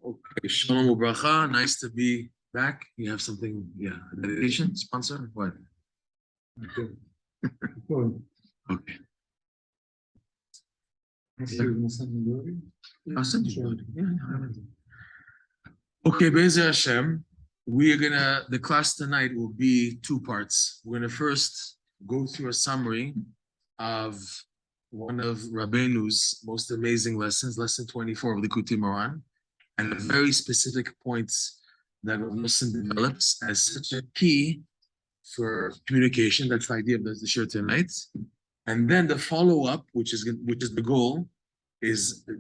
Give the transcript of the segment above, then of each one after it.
Okay, Shalom Ubracha. Nice to be back. You have something, yeah, a dedication, sponsor, what? Okay. I'll send you. Okay, Be'ezer Hashem, the class tonight will be two parts. We're gonna first go through a summary of one of Rabbeinu's most amazing lessons, lesson 24 of the Likutei Moharan, and the very specific points that Rav Nosson develops as such a key for communication. That's the idea of the shir tonight. And then the follow-up, which is the goal, is a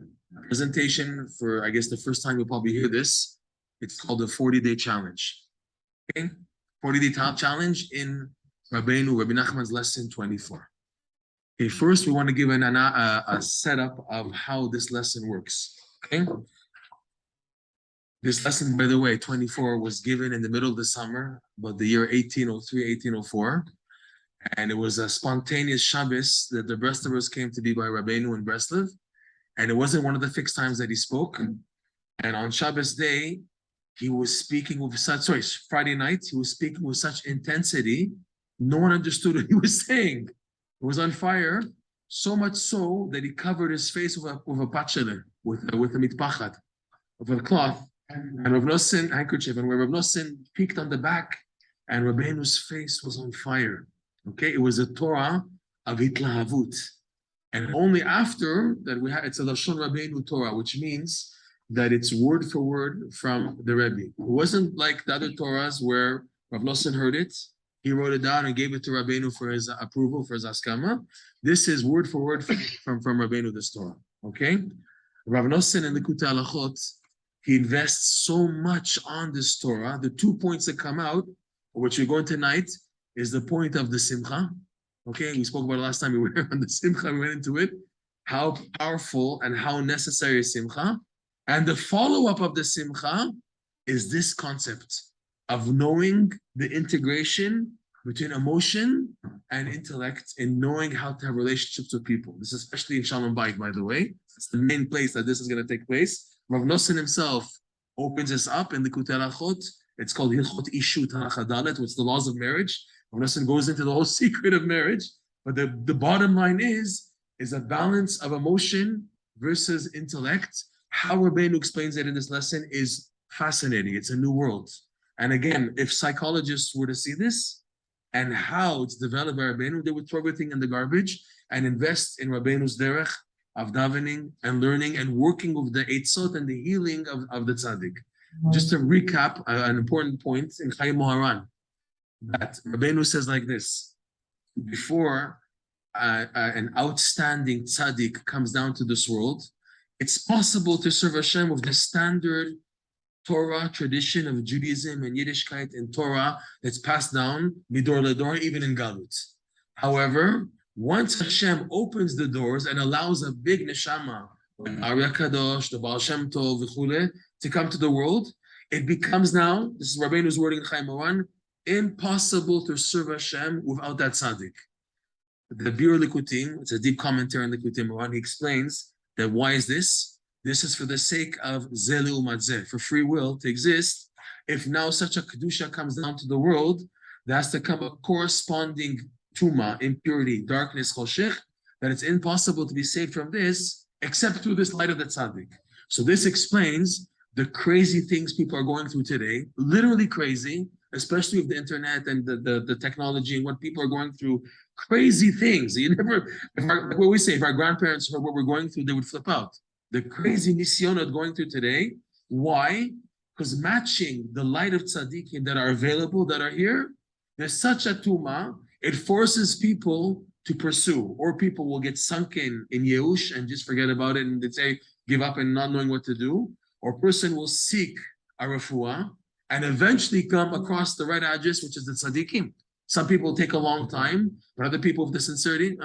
presentation for, I guess, the first time you'll probably hear this. It's called the 40-day challenge. Okay? 40-day challenge in Rabbi Nachman's lesson 24. Okay, first we want to give a setup of how this lesson works. Okay? This lesson, by the way, 24, was given in the middle of the summer, about the year 1803, 1804. And it was a spontaneous Shabbos that the Breslovers came to be by Rabbeinu in Breslov. And it wasn't one of the fixed times that he spoke. And on Shabbos day, he was speaking with Friday night, he was speaking with such intensity, no one understood what he was saying. It was on fire, so much so that he covered his face with a patchele, with a mitpachat, with a cloth, and Rav Nosson, handkerchief, and where Rav Nosson peeked on the back, and Rabbeinu's face was on fire. Okay, it was a Torah of Hitlahavut. And only after that it's a Lashon Rabbeinu Torah, which means that it's word for word from the Rebbe. It wasn't like the other Torahs where Rav Nosson heard it, he wrote it down and gave it to Rabbeinu for his approval, for his askama. This is word for word from Rabbeinu, this Torah. Okay? Rav Nosson in Likutei Halachot, he invests so much on this Torah. The 2 points that come out, which we're going tonight, is the point of the Simcha. Okay, we spoke about it last time we were on the Simcha, we went into it. How powerful and how necessary is Simcha. And the follow-up of the Simcha is this concept of knowing the integration between emotion and intellect in knowing how to have relationships with people. This is especially in Shalom Bayit, by the way. It's the main place that this is going to take place. Rav Nosson himself opens this up in the Likutei Halachot. It's called Hilchot Ishut Halacha Dalet, which is the laws of marriage. Rav Nosson goes into the whole secret of marriage. But the bottom line is a balance of emotion versus intellect. How Rabbeinu explains it in this lesson is fascinating. It's a new world. And again, if psychologists were to see this and how it's developed by Rabbeinu, they would throw everything in the garbage and invest in Rabbeinu's derech of davening and learning and working with the eitzot and the healing of the tzaddik. Just to recap an important point in Chayei Moharan, that Rabbeinu says like this: before an outstanding tzaddik comes down to this world, it's possible to serve Hashem with the standard Torah tradition of Judaism and Yiddishkeit and Torah that's passed down midor ledor, even in Galut. However, once Hashem opens the doors and allows a big neshama, like Arya Kadosh, the Baal Shem Tov, v'chule, to come to the world, it becomes now, this is Rabbeinu's wording in Chayei Moharan, impossible to serve Hashem without that tzaddik. The Bir Likutim, it's a deep commentary on Likutei Moharan, he explains that why is this? This is for the sake of zeh le'umat zeh, for free will to exist. If now such a kedusha comes down to the world, there has to come a corresponding tuma, impurity, darkness, choshech, that it's impossible to be saved from this except through this light of the tzaddik. So this explains the crazy things people are going through today, literally crazy, especially with the internet and the technology and what people are going through, crazy things. You never, what we say, if our grandparents heard what we're going through, they would flip out. The crazy nisyonot going through today. Why? Because matching the light of tzaddikim that are available, that are here, there's such a tuma, it forces people to pursue, or people will get sunken in Yeush and just forget about it and they say, give up and not knowing what to do, or a person will seek a refuah and eventually come across the right address, which is the tzaddikim. Some people take a long time, but other people with the sincerity,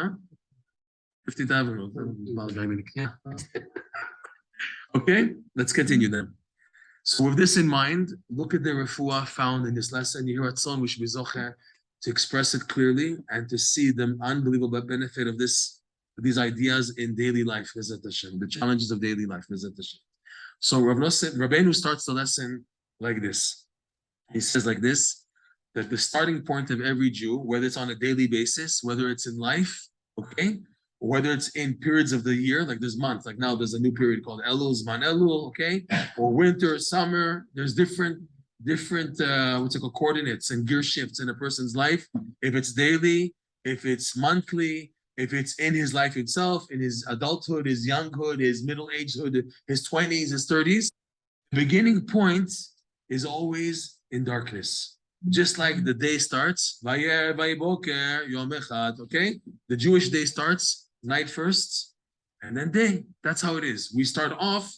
50,000. Yeah. Okay, let's continue then. So with this in mind, look at the refuah found in this lesson. We should be zocher to express it clearly and to see the unbelievable benefit of these ideas in daily life, Bezat Hashem, the challenges of daily life, Bezat Hashem. So Rabbeinu starts the lesson like this. He says like this, that the starting point of every Jew, whether it's on a daily basis, whether it's in life, okay, or whether it's in periods of the year, like this month, like now there's a new period called Elul, Zman Elul, okay, or winter, summer, there's different what's it called, coordinates and gear shifts in a person's life. If it's daily, if it's monthly, if it's in his life itself, in his adulthood, his younghood, his middle agehood, his 20s, his 30s, the beginning point is always in darkness. Just like the day starts, okay? The Jewish day starts night first, and then day. That's how it is. We start off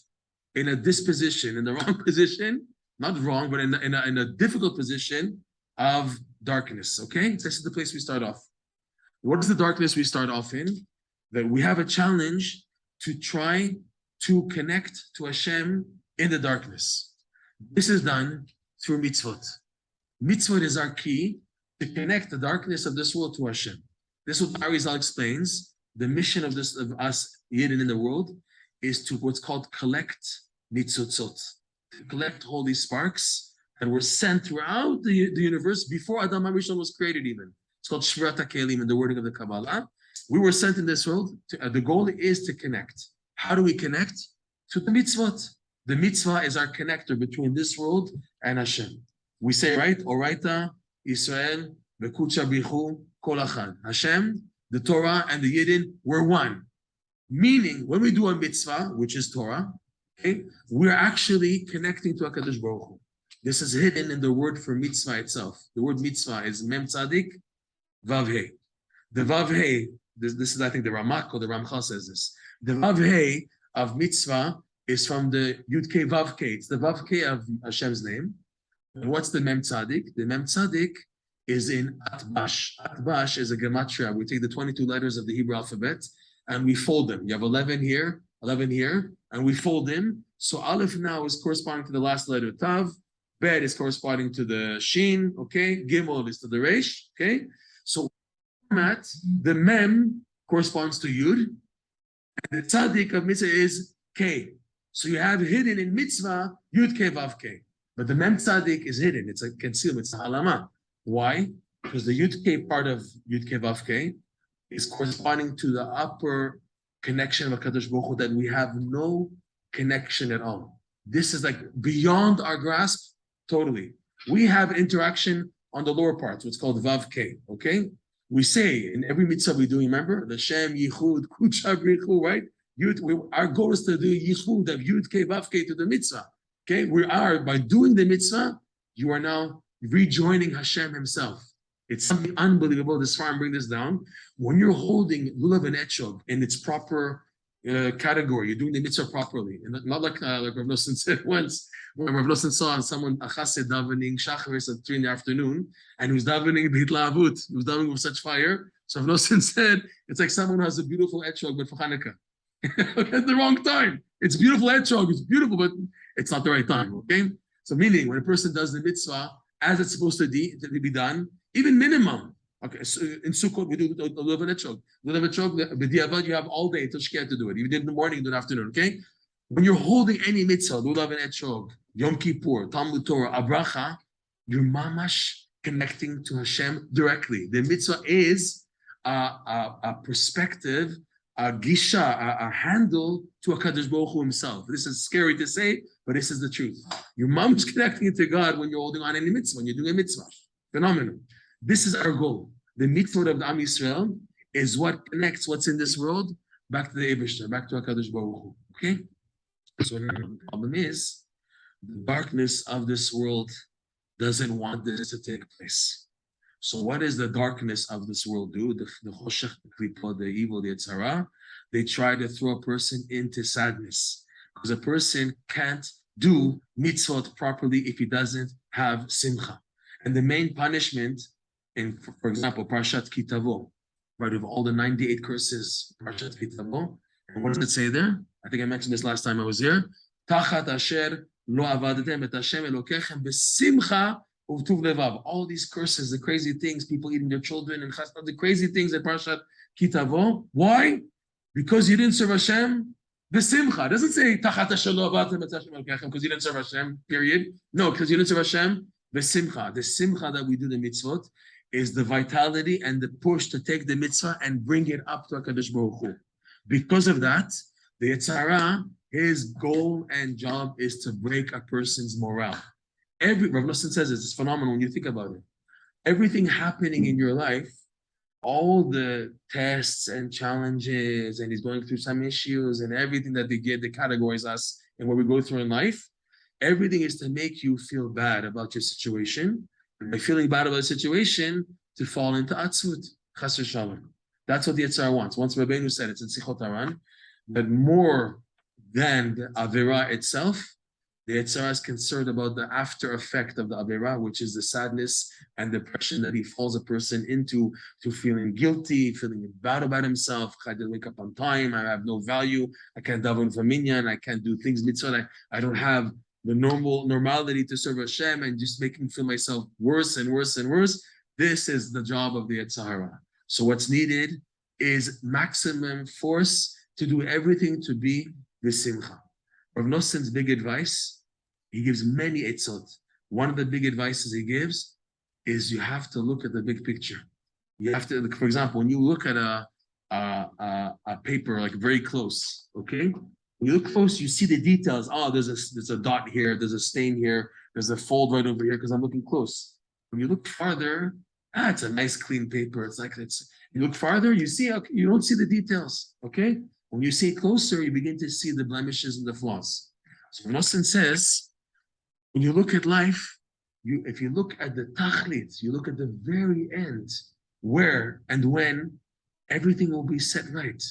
in a disposition, in the wrong position, not wrong, but in a difficult position of darkness, okay? This is the place we start off. What is the darkness we start off in? That we have a challenge to try to connect to Hashem in the darkness. This is done through mitzvot. Mitzvot is our key to connect the darkness of this world to Hashem. This is what Arizal explains. The mission of us Yidden in the world is to what's called collect nitzotzot, to collect holy sparks that were sent throughout the universe before Adam HaRishon was created even. It's called Shvirat HaKelim in the wording of the Kabbalah. We were sent in this world. The goal is to connect. How do we connect? Through the mitzvot. The mitzvah is our connector between this world and Hashem. We say, right? Oraita, Israel, Bekucha Bichu, Kol Achad. Hashem, the Torah, and the Yidden were one. Meaning, when we do a mitzvah, which is Torah, okay, we're actually connecting to HaKadosh Baruch Hu. This is hidden in the word for mitzvah itself. The word mitzvah is Mem Tzadik, Vav He. The Vav He, this is, I think, the Ramak or the Ramchal says this. The Vav He of mitzvah is from the Yud Kei Vav Kei. It's the Vav Kei of Hashem's name. And what's the Mem Tzadik? The Mem Tzadik is in Atbash. Atbash is a gematria. We take the 22 letters of the Hebrew alphabet and we fold them. You have 11 here, and we fold them. So Aleph now is corresponding to the last letter Tav. Bet is corresponding to the Shin, okay? Gimel is to the Resh, okay? So the Mem corresponds to Yud, and the Tzadik of Mitzvah is K. So you have hidden in Mitzvah Yud K Vav K. But the Mem Tzadik is hidden. It's a concealment. It's a halama. Why? Because the Yud K part of Yud K Vav K is corresponding to the upper connection of HaKadosh Baruch Hu that we have no connection at all. This is like beyond our grasp, totally. We have interaction on the lower parts, what's called Vav K, okay? We say in every mitzvah we do, remember? The Shem, Yichud, Kucha, Brichu, right? Our goal is to do Yichud of Yud K Vav K to the mitzvah. Okay, by doing the mitzvah, you are now rejoining Hashem himself. It's something unbelievable. This farm bring this down. When you're holding lulav and etrog in its proper category, you're doing the mitzvah properly. And not like Rav Nosson said once, when Rav Nosson saw someone, a chassid davening shacharis at 3 PM, and he was davening b'hitlavut, he was davening with such fire. So Rav Nosson said, it's like someone who has a beautiful etrog, but for Hanukkah. At the wrong time. It's beautiful etrog, it's beautiful, but it's not the right time, okay? So meaning, when a person does the mitzvah as it's supposed to be done, even minimum, okay, so in Sukkot, we do the lulav and etrog. Lulav and etrog, b'diavad, you have all day till Shkia to do it. You did in the morning, you do in the afternoon, okay? When you're holding any mitzvah, lulav and etrog, Yom Kippur, Talmud Torah, Abracha, you're mamash connecting to Hashem directly. The mitzvah is a perspective, a gisha, a handle to HaKadosh Baruch Hu himself. This is scary to say, but this is the truth. Your mom is connecting to God when you're holding on any mitzvah, when you're doing a mitzvah. Phenomenal. This is our goal. The mitzvah of the Am Yisrael is what connects what's in this world back to the Eibishter, back to HaKadosh Baruch Hu. Okay? So the problem is, the darkness of this world doesn't want this to take place. So what does the darkness of this world do? The choshech, the evil, the Yetzirah, they try to throw a person into sadness. Because a person can't do mitzvot properly if he doesn't have simcha. And the main punishment, in, for example, Parshat Kitavo, right, of all the 98 curses, Parshat Kitavo, and what does it say there? I think I mentioned this last time I was here. Tachat asher lo avadetem et Hashem elokechem besimcha u'v'tuv levav. All these curses, the crazy things, people eating their children, and the crazy things at Parshat Kitavo. Why? Because you didn't serve Hashem B'simcha. It doesn't say tachat hashelo abatem et Hashem elokechem because you didn't serve Hashem, period. No, because you didn't serve Hashem. B'simcha. The simcha that we do the mitzvot is the vitality and the push to take the mitzvah and bring it up to HaKadosh Baruch Hu. Because of that, the Yetzer Hara, his goal and job is to break a person's morale. Rav Nosson says it's phenomenal when you think about it. Everything happening in your life, all the tests and challenges, and he's going through some issues and everything that they categorize us and what we go through in life, everything is to make you feel bad about your situation. And by feeling bad about the situation, to fall into atzvut, chas v'shalom. That's what the Yetzer Hara wants. Once Rabbeinu said, it's in Sichot Haran, that more than the Avera itself, the Yetzer Hara is concerned about the after effect of the Avera, which is the sadness and depression that he falls a person into, to feeling guilty, feeling bad about himself. I didn't wake up on time. I have no value. I can't daven for minyan. I can't do things mitzvah. I don't have the normality to serve Hashem, and just making feel myself worse and worse and worse. This is the job of the Yetzer Hara. So what's needed is maximum force to do everything to be b'simcha. Rav Nosson's big advice, he gives many etzot. One of the big advices he gives is you have to look at the big picture. You have to, for example, when you look at a paper like very close, okay? When you look close, you see the details. Oh, there's a dot here, there's a stain here, there's a fold right over here because I'm looking close. When you look farther, it's a nice clean paper. You look farther, you see, okay, you don't see the details, okay? When you see it closer, you begin to see the blemishes and the flaws. So Nosson says, when you look at life, if you look at the tachlit, you look at the very end, where and when everything will be set right.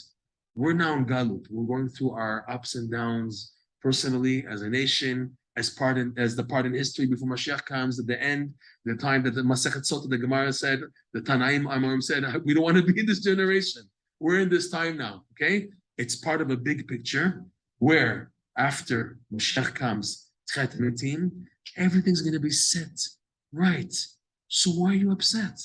We're now in Galut. We're going through our ups and downs personally, as a nation, as the part in history before Mashiach comes, at the end, the time that the Masechet Sota, the Gemara said, the Tanaim Amorim said, we don't want to be in this generation. We're in this time now, okay? It's part of a big picture where after Mashiach comes, Tchet Metim, everything's going to be set right. So why are you upset?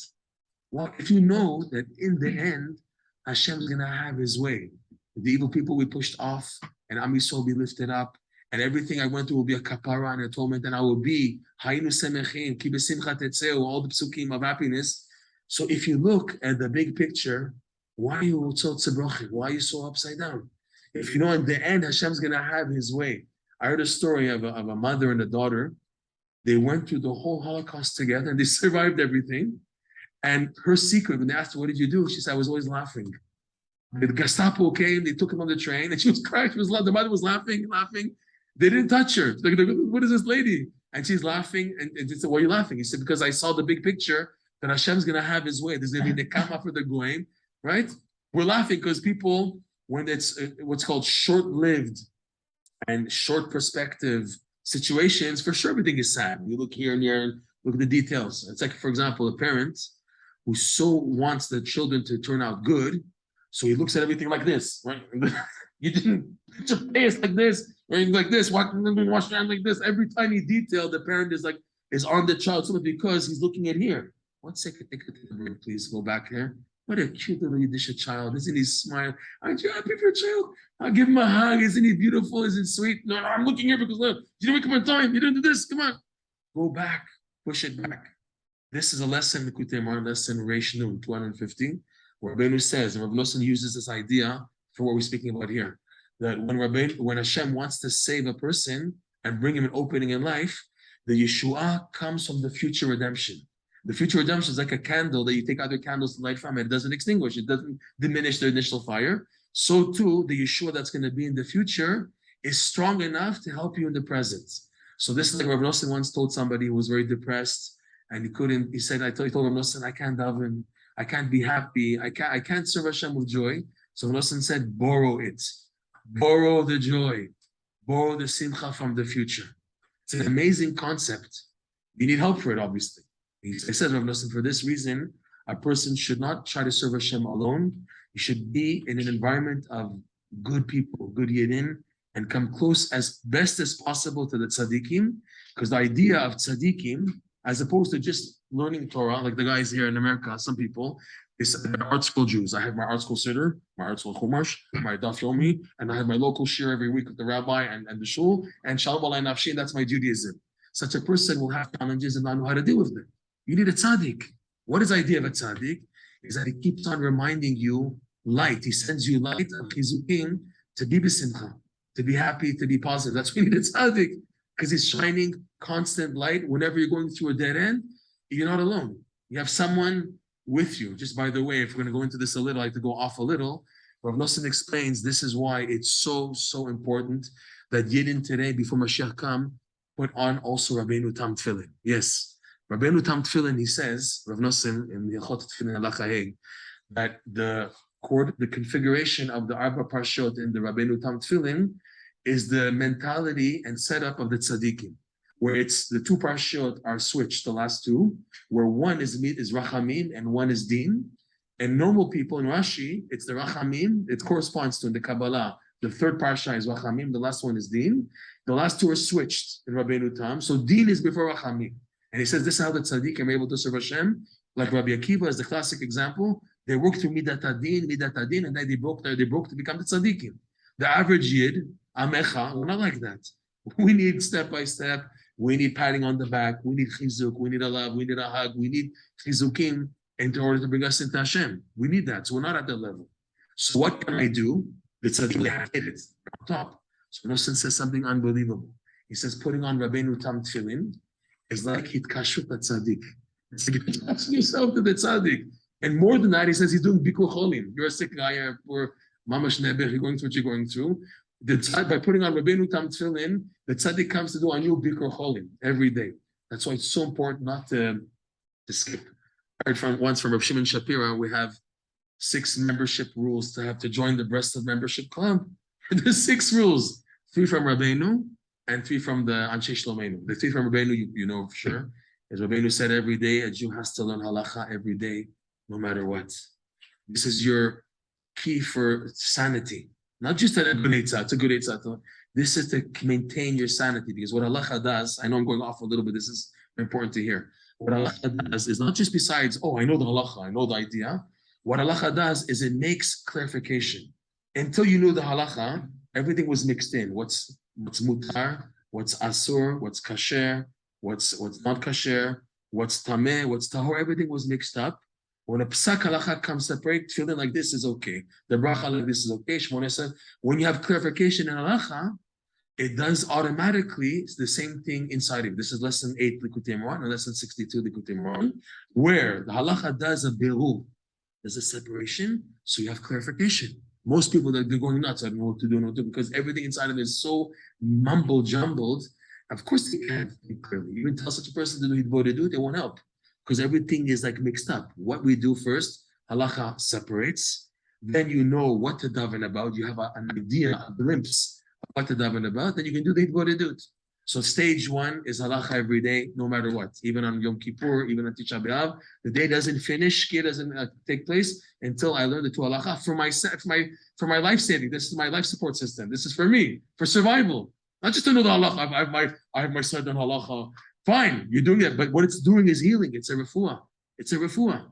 Well, if you know that in the end, Hashem's going to have his way. The evil people we pushed off, and Am Yisrael will be lifted up, and everything I went through will be a kapara and atonement, and I will be Hayinu Semechim, Ki B'Simcha Tetzeu, all the psukim of happiness. So if you look at the big picture, why are you so tzibrochim? Why are you so upside down? If you know in the end, Hashem's going to have his way. I heard a story of a mother and a daughter. They went through the whole Holocaust together, and they survived everything. And her secret, when they asked her, what did you do? She said, I was always laughing. The Gestapo came, they took him on the train, and she was crying. The mother was laughing. They didn't touch her. Like, what is this lady? And she's laughing. And they said, why are you laughing? He said, because I saw the big picture that Hashem's going to have his way. There's going to be nekama for the goyim, right? We're laughing because people, when it's what's called short-lived and short perspective situations, for sure everything is sad. You look here and here and look at the details. It's like, for example, a parent who so wants the children to turn out good, so he looks at everything like this, right? You didn't put your face like this, or like this, wash your hand like this. Every tiny detail, the parent is on the child simply because he's looking at here. 1 second, please go back here. What a cute little Yiddish child. Isn't he smiling? Aren't you happy for your child? I'll give him a hug. Isn't he beautiful? Isn't he sweet? No, I'm looking here because look, you didn't wake up on time. You didn't do this. Come on. Go back. Push it back. This is a lesson, lesson Reish Nun, 215, where Rabbeinu says, and Rav Nosson uses this idea for what we're speaking about here, that when Hashem wants to save a person and bring him an opening in life, the Yeshua comes from the future redemption. The future redemption is like a candle that you take other candles to light from, and it doesn't extinguish, it doesn't diminish the initial fire. So too, the Yeshua that's going to be in the future is strong enough to help you in the present. So this is like Rav Nosson once told somebody who was very depressed, and he said, he told Rav Nosson, I can't daven, I can't be happy, I can't serve Hashem with joy. So Rav Nosson said, borrow it. Borrow the joy. Borrow the simcha from the future. It's an amazing concept. You need help for it, obviously. He says, Rav Nosson, for this reason, a person should not try to serve Hashem alone. He should be in an environment of good people, good yidin, and come close as best as possible to the tzaddikim, because the idea of tzaddikim, as opposed to just learning Torah, like the guys here in America, some people, It's art school Jews. I have my art school sitter, my art school chumash, my daf yomi, and I have my local shir every week with the rabbi and the shul, and shalom alay nafshi, that's my Judaism. Such a person will have challenges and not know how to deal with them. You need a tzaddik. What is the idea of a tzaddik? Is that he keeps on reminding you light. He sends you light of chizukim to be b'simcha, to be happy, to be positive. That's why you need a tzaddik, because he's shining constant light. Whenever you're going through a dead end, you're not alone. You have someone with you. Just by the way, if we're going to go into this a little, I like to go off a little. Rav Nosson explains this is why it's so important that Yidden today, before Mashiach come, put on also Rabbeinu Tam Tefillin. Yes, Rabbeinu Tam Tefillin, he says, Rav Nosson in the Hilchot Tefillin Halacha Hey, that the configuration of the Arba Parshot in the Rabbeinu Tam Tefillin is the mentality and setup of the tzaddikim, where it's the two parshot are switched, the last two, where one is rachamim and one is din. And normal people in Rashi, it's the rachamim, it corresponds to in the Kabbalah. The third parsha is rachamim, the last one is din. The last two are switched in Rabbeinu Tam. So din is before rachamim. And he says this is how the tzaddikim are able to serve Hashem. Like Rabbi Akiva is the classic example. They worked through midat adin, and then they broke to become the tzaddikim. The average yid, amecha, we're not like that. We need step by step. We need patting on the back. We need chizuk. We need a love. We need a hug. We need chizukim in order to bring us into Hashem. We need that. So we're not at that level. So what can I do? It's a hit it on top. So Nosson says something unbelievable. He says putting on Rabbeinu Tam Tefillin is like hitkashut tzaddik. It's like attaching yourself to the tzaddik. And more than that, he says he's doing bikur cholim. You're a sick guy, or mamash neber, you're going through what you're going through. By putting on Rabbeinu Tam Tefillin, the tzaddik comes to do a new bikur cholim every day. That's why it's so important not to skip. I heard once from Rav Shimon Shapira, we have 6 membership rules to have to join the Breslov membership club. There's 6 rules, 3 from Rabbeinu and 3 from the Anshe Shlomeinu. The 3 from Rabbeinu, you know for sure. As Rabbeinu said, every day a Jew has to learn halacha every day, no matter what. This is your key for sanity. Not just that it's a good eitzah. This is to maintain your sanity, because what halacha does, I know I'm going off a little bit, this is important to hear. What halacha does is not just besides, oh, I know the halacha, I know the idea. What halacha does is it makes clarification. Until you knew the halacha, everything was mixed in. What's mutar, what's asur, what's kasher, what's not kasher, what's tameh, what's tahor, everything was mixed up. When a psak halacha comes separate, feeling like this is okay. The bracha like this is okay. Shmoneh said, when you have clarification in halacha, it does automatically the same thing inside of you. This is lesson 8, Likutei Moharan, and lesson 62, Likutei Moharan, where the halacha does a biru. There's a separation, so you have clarification. Most people that they're going nuts, I don't know what to do, because everything inside of it is so mumble jumbled. Of course, they can't think clearly. You even tell such a person to do what to do, they won't help, because everything is like mixed up. What we do first, halacha separates, then you know what to daven about. You have an idea, a glimpse of what to daven about, then you can do the what to do. So stage 1 is halacha every day, no matter what. Even on Yom Kippur, even on Tisha B'Av, the day doesn't finish, Shkia doesn't take place until I learn the 2 halacha for my life saving. This is my life support system. This is for me, for survival. Not just to know the halacha. I have my son on halacha. Fine, you're doing it, but what it's doing is healing. It's a refuah. It's a refuah.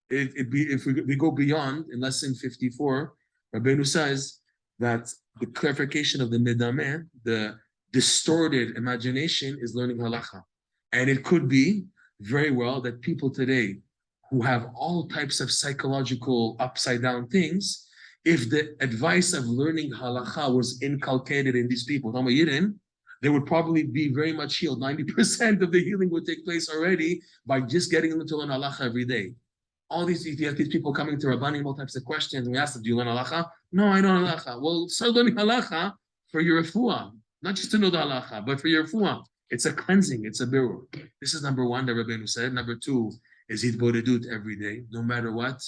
If we go beyond, in lesson 54, Rabbeinu says that the clarification of the medameh, the distorted imagination, is learning halacha. And it could be very well that people today who have all types of psychological upside down things, if the advice of learning halacha was inculcated in these people, they would probably be very much healed. 90% of the healing would take place already by just getting them to learn halacha every day. All these, you have these people coming to Rabbanim, all types of questions, and we ask them, do you learn halacha? No, I don't know halacha. Well, start learning halacha for your refuah. Not just to know the halacha, but for your refuah. It's a cleansing, it's a birur. This is number 1 that Rabbeinu said. Number 2 is hitbodedut every day, no matter what.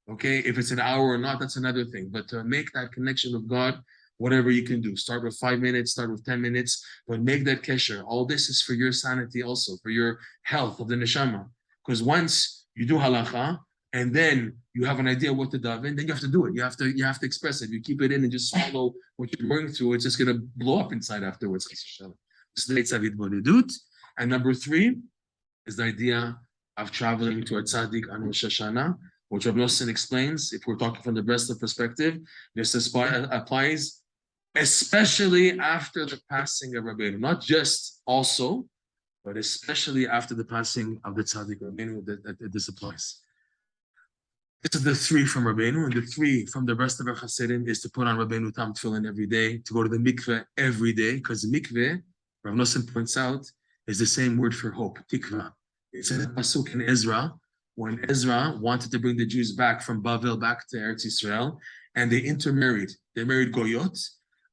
Okay, if it's an hour or not, that's another thing. But to make that connection with God, whatever you can do. Start with 5 minutes, start with 10 minutes, but make that kesher. All this is for your sanity also, for your health of the neshama. Because once you do halacha, and then you have an idea what to daven, then you have to do it. You have to express it. If you keep it in and just swallow what you're going through, it's just going to blow up inside afterwards. This is the Eitzav Hitbodedut. And number 3 is the idea of traveling to a tzaddik on Rosh Hashanah. which Rav Nosson explains, if we're talking from the Breslov perspective, this applies especially after the passing of Rabbeinu, not just also, but especially after the passing of the Tzaddik Rabbeinu, that this applies. This is the three from Rabbeinu, and the three from the rest of our Hasidim is to put on Rabbeinu Tam Tefillin every day, to go to the mikveh every day, because the mikveh, Rav Nosson points out, is the same word for hope, tikva. It's a pasuk in Ezra, when Ezra wanted to bring the Jews back from Bavel back to Eretz Yisrael, and they intermarried. They married Goyot,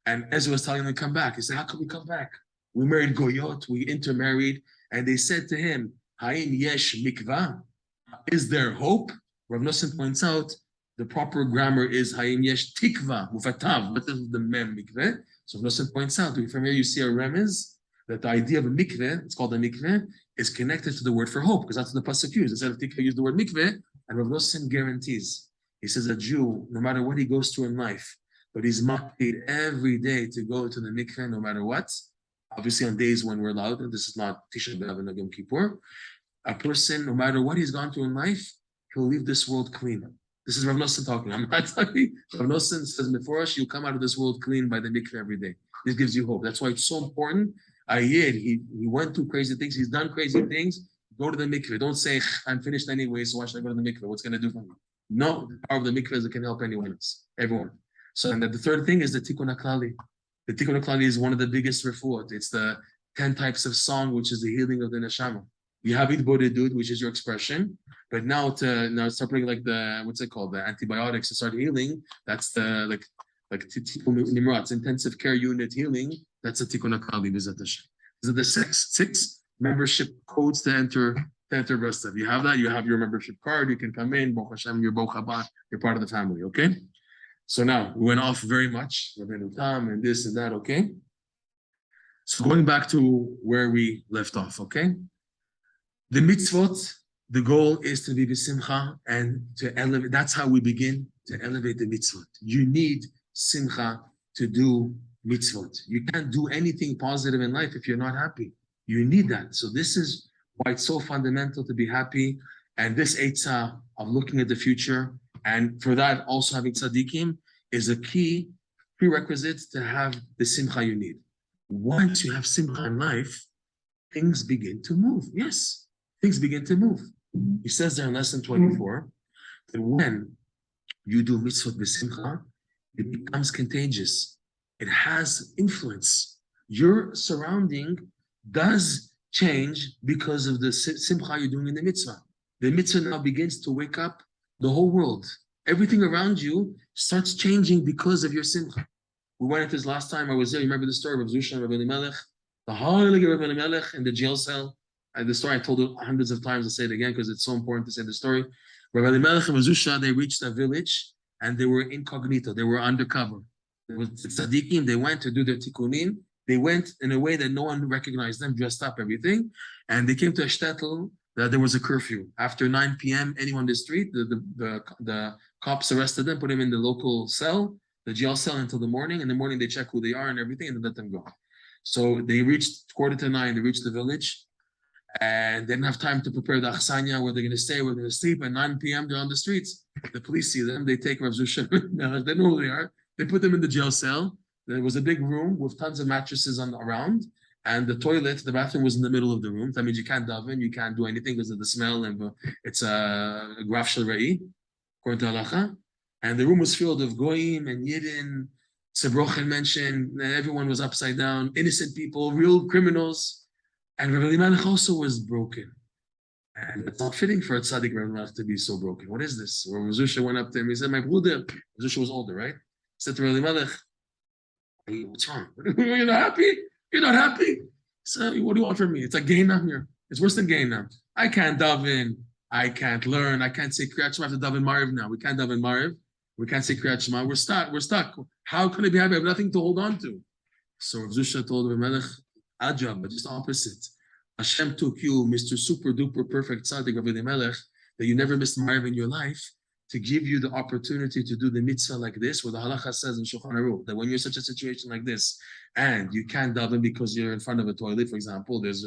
and Ezra was telling them to come back. He said, how can we come back? We married Goyot, we intermarried, and they said to him, Haim yesh mikvah? Is there hope? Rav Nosson points out the proper grammar is Haim yesh tikva, mufatav, but this is the mem mikveh. So Rav Nosson points out, from here you see a remez that the idea of a mikveh, it's called a mikveh, is connected to the word for hope, because that's what the pasuk used. Instead of tikva, use the word mikveh, and Rav Nosson guarantees. He says a Jew, no matter what he goes through in life, but he's paid every day to go to the mikveh, no matter what. Obviously, on days when we're allowed, and this is not Tisha B'Av and Yom Kippur, a person, no matter what he's gone through in life, he'll leave this world clean. This is Rav Nosson talking. I'm not talking. Rav Nosson says before us, you'll come out of this world clean by the mikveh every day. This gives you hope. That's why it's so important. He went through crazy things. He's done crazy things. Go to the mikveh. Don't say, I'm finished anyway, so why should I go to the mikveh? What's going to do for me? No, the power of the mikveh is it can help anyone else, everyone. So, and the third thing is the tikkun haklali. The tikkun haklali is one of the biggest refuot. It's the 10 types of song, which is the healing of the neshama. You have it bodedut, which is your expression, but now start putting like the what's it called, the antibiotics to start healing. That's the like nimratz, intensive care unit healing. That's a tikkun haklali. These are the six membership codes to enter Breslov. You have that. You have your membership card. You can come in. Baruch Hashem, you're Baruch Haba. You're part of the family. Okay. So now we went off very much, Rabbeinu Tam and this and that, okay? So going back to where we left off, okay? The mitzvot, the goal is to be b'simcha and to elevate. That's how we begin to elevate the mitzvot. You need simcha to do mitzvot. You can't do anything positive in life if you're not happy. You need that. So this is why it's so fundamental to be happy. And this eitzah of looking at the future, and for that, also having tzaddikim is a key prerequisite to have the simcha you need. Once you have simcha in life, things begin to move. Yes, things begin to move. He says there in lesson 24 that when you do mitzvot b'simcha, it becomes contagious. It has influence. Your surrounding does change because of the simcha you're doing in the mitzvah. The mitzvah now begins to wake up the whole world. Everything around you starts changing because of your simcha. We went into this last time I was there. You remember the story of Zusha and Rabbi Elimelech? The Holy Rabbi Elimelech in the jail cell. And the story I told it hundreds of times. I'll say it again because it's so important to say the story. Rabbi Elimelech and Zusha, they reached a village and they were incognito. They were undercover. There was tzaddikim. They went to do their tikkunim. They went in a way that no one recognized them, dressed up, everything. And they came to a shtetl that there was a curfew. After 9 p.m., anyone on the street, the cops arrested them, put them in the local cell, the jail cell until the morning. In the morning, they check who they are and everything, and then let them go. So they reached 8:45, they reached the village, and they didn't have time to prepare the achsanya, where they're going to stay, where they're going to sleep. At 9 p.m., they're on the streets. The police see them, they take Rav Zusha, they know who they are. They put them in the jail cell. There was a big room with tons of mattresses around, and the toilet, the bathroom was in the middle of the room. That means you can't daven, you can't do anything because of the smell, and it's a graf shel re'i, according to halacha. And the room was filled of goyim and yidden, Sebrochen mentioned, and everyone was upside down, innocent people, real criminals. And Rabbi Elimelech also was broken. And it's not fitting for a tzaddik Rabbi Elimelech to be so broken. What is this? Rabbi Zusha went up to him, he said, my brother, Zusha was older, right? He said to Rabbi Elimelech, hey, what's wrong? You're not happy? You're not happy? So what do you want from me? It's like Gehinam here. It's worse than Gehinam. I can't daven. I can't learn. I can't say Kriyat Shema. I have to daven Mariv now. We can't daven Mariv. We can't say Kriyat Shema. We're stuck. We're stuck. How can I be happy? I have nothing to hold on to. So Rav Zusha told Rabbi Melech, Ajab, but just opposite. Hashem took you, Mr. Super Duper Perfect Tzaddik Rabbi Melech, that you never missed Mariv in your life, to give you the opportunity to do the mitzvah like this, where the halacha says in Shulchan Aruch that when you're in such a situation like this, and you can't daven because you're in front of a toilet, for example, there's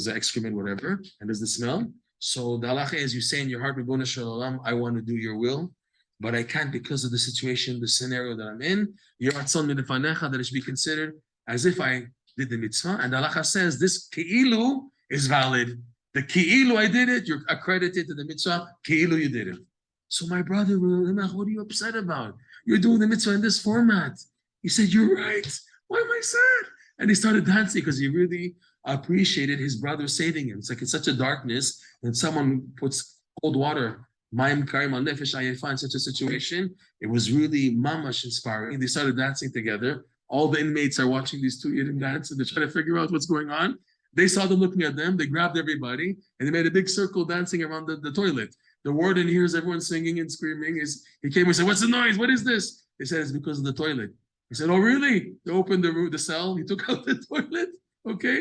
excrement, whatever, and there's the smell. So the halacha is you say in your heart, Ribono Shel Olam, I want to do your will, but I can't because of the situation, the scenario that I'm in. Yiratzon milefanecha, that it should be considered as if I did the mitzvah. And the halacha says this ki'ilu is valid. The ki'ilu I did it, you're accredited to the mitzvah, ki'ilu you did it. So my brother, what are you upset about? You're doing the mitzvah in this format. He said, you're right. Why am I sad? And he started dancing because he really appreciated his brother saving him. It's like it's such a darkness, and someone puts cold water, Mayim Karim al Nefesh Ayefa, in such a situation. It was really mamash inspiring. They started dancing together. All the inmates are watching these two Yidden dance, and they're trying to figure out what's going on. They saw them looking at them. They grabbed everybody, and they made a big circle dancing around the toilet. The warden hears everyone singing and screaming. He came and said, "What's the noise? What is this?" They said, "It's because of the toilet." He said, "Oh, really?" They opened the cell. He took out the toilet. Okay.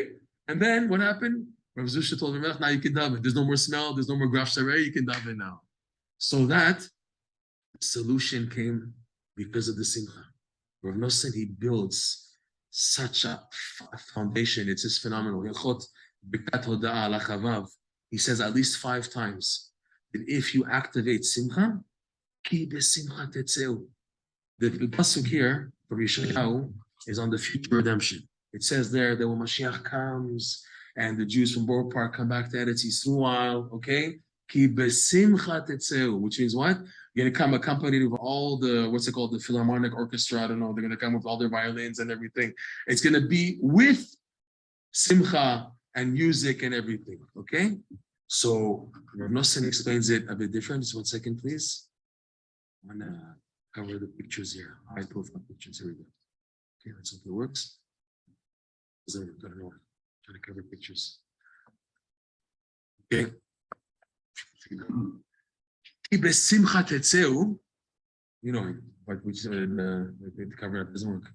And then what happened? Rav Zusha told him, now you can daven. There's no more smell. There's no more graf sarei. You can daven now. So that solution came because of the simcha. Rav Nosson, he builds such a foundation. It's just phenomenal. He says at least 5 times that if you activate simcha, ki besimcha tetzeu. The pasuk here for Yeshayahu is on the future redemption. It says there that when Mashiach comes and the Jews from Boro Park come back to Eretz Yisrael, okay? Ki besimcha tetzeu, which means what? You're going to come accompanied with all the, what's it called, the Philharmonic Orchestra, I don't know, they're going to come with all their violins and everything. It's going to be with simcha and music and everything, okay? So Rav Nosson explains it a bit different. Just 1 second, please. I'm going to cover the pictures here. High profile pictures, here we go. Okay, let's hope it works. I don't know. Trying to cover pictures. Okay. You know, but which the cover up doesn't work.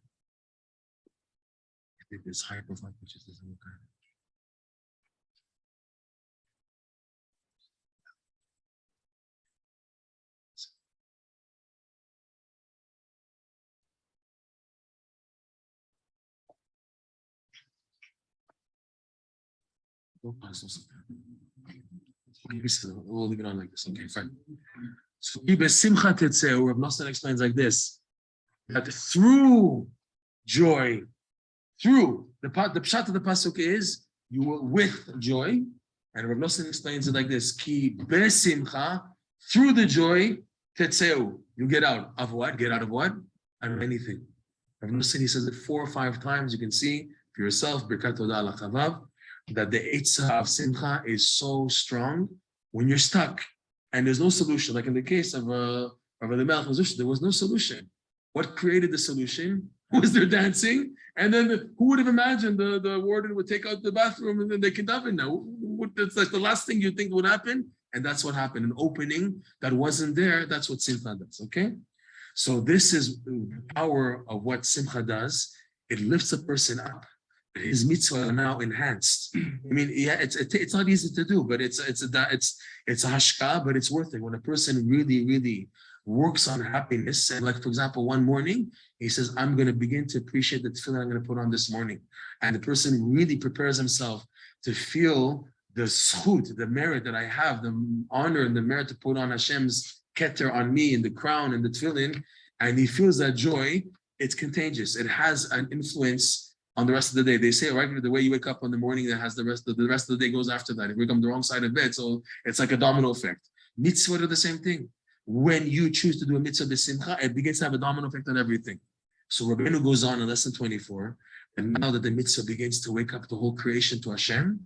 I think this high profile pictures doesn't work. We'll leave it on like this. Okay, fine. So Rav Nosson explains like this: that through joy, through the pshat of the pasuk is you will with joy, and Rav Nosson explains it like this: Ki besimcha, through the joy tetzeu, you get out of what? Get out of what? Out of anything. Rav Nosson, he says it 4 or 5 times. You can see for yourself, Birkat Todah Lachavav, that the Eitzah of Simcha is so strong when you're stuck and there's no solution. Like in the case of the Melech Zush, there was no solution. What created the solution was their dancing. And then who would have imagined the warden would take out the bathroom and then they can daven now? That's like the last thing you think would happen. And that's what happened. An opening that wasn't there. That's what Simcha does. Okay. So this is the power of what Simcha does. It lifts a person up. His mitzvah are now enhanced. I mean, yeah, it's not easy to do, but it's a hashka, but it's worth it. When a person really works on happiness, and like for example, one morning he says, "I'm going to begin to appreciate the tefillin I'm going to put on this morning," and the person really prepares himself to feel the zchut, the merit that I have, the honor and the merit to put on Hashem's keter on me and the crown and the tefillin, and he feels that joy. It's contagious. It has an influence on the rest of the day. They say, right, the way you wake up in the morning, that has the rest of the day goes after that. If you wake up on the wrong side of bed, so it's like a domino effect. Mitzvah are the same thing. When you choose to do a mitzvah b'simcha, it begins to have a domino effect on everything. So Rabbeinu goes on in lesson 24, and now that the mitzvah begins to wake up the whole creation to Hashem,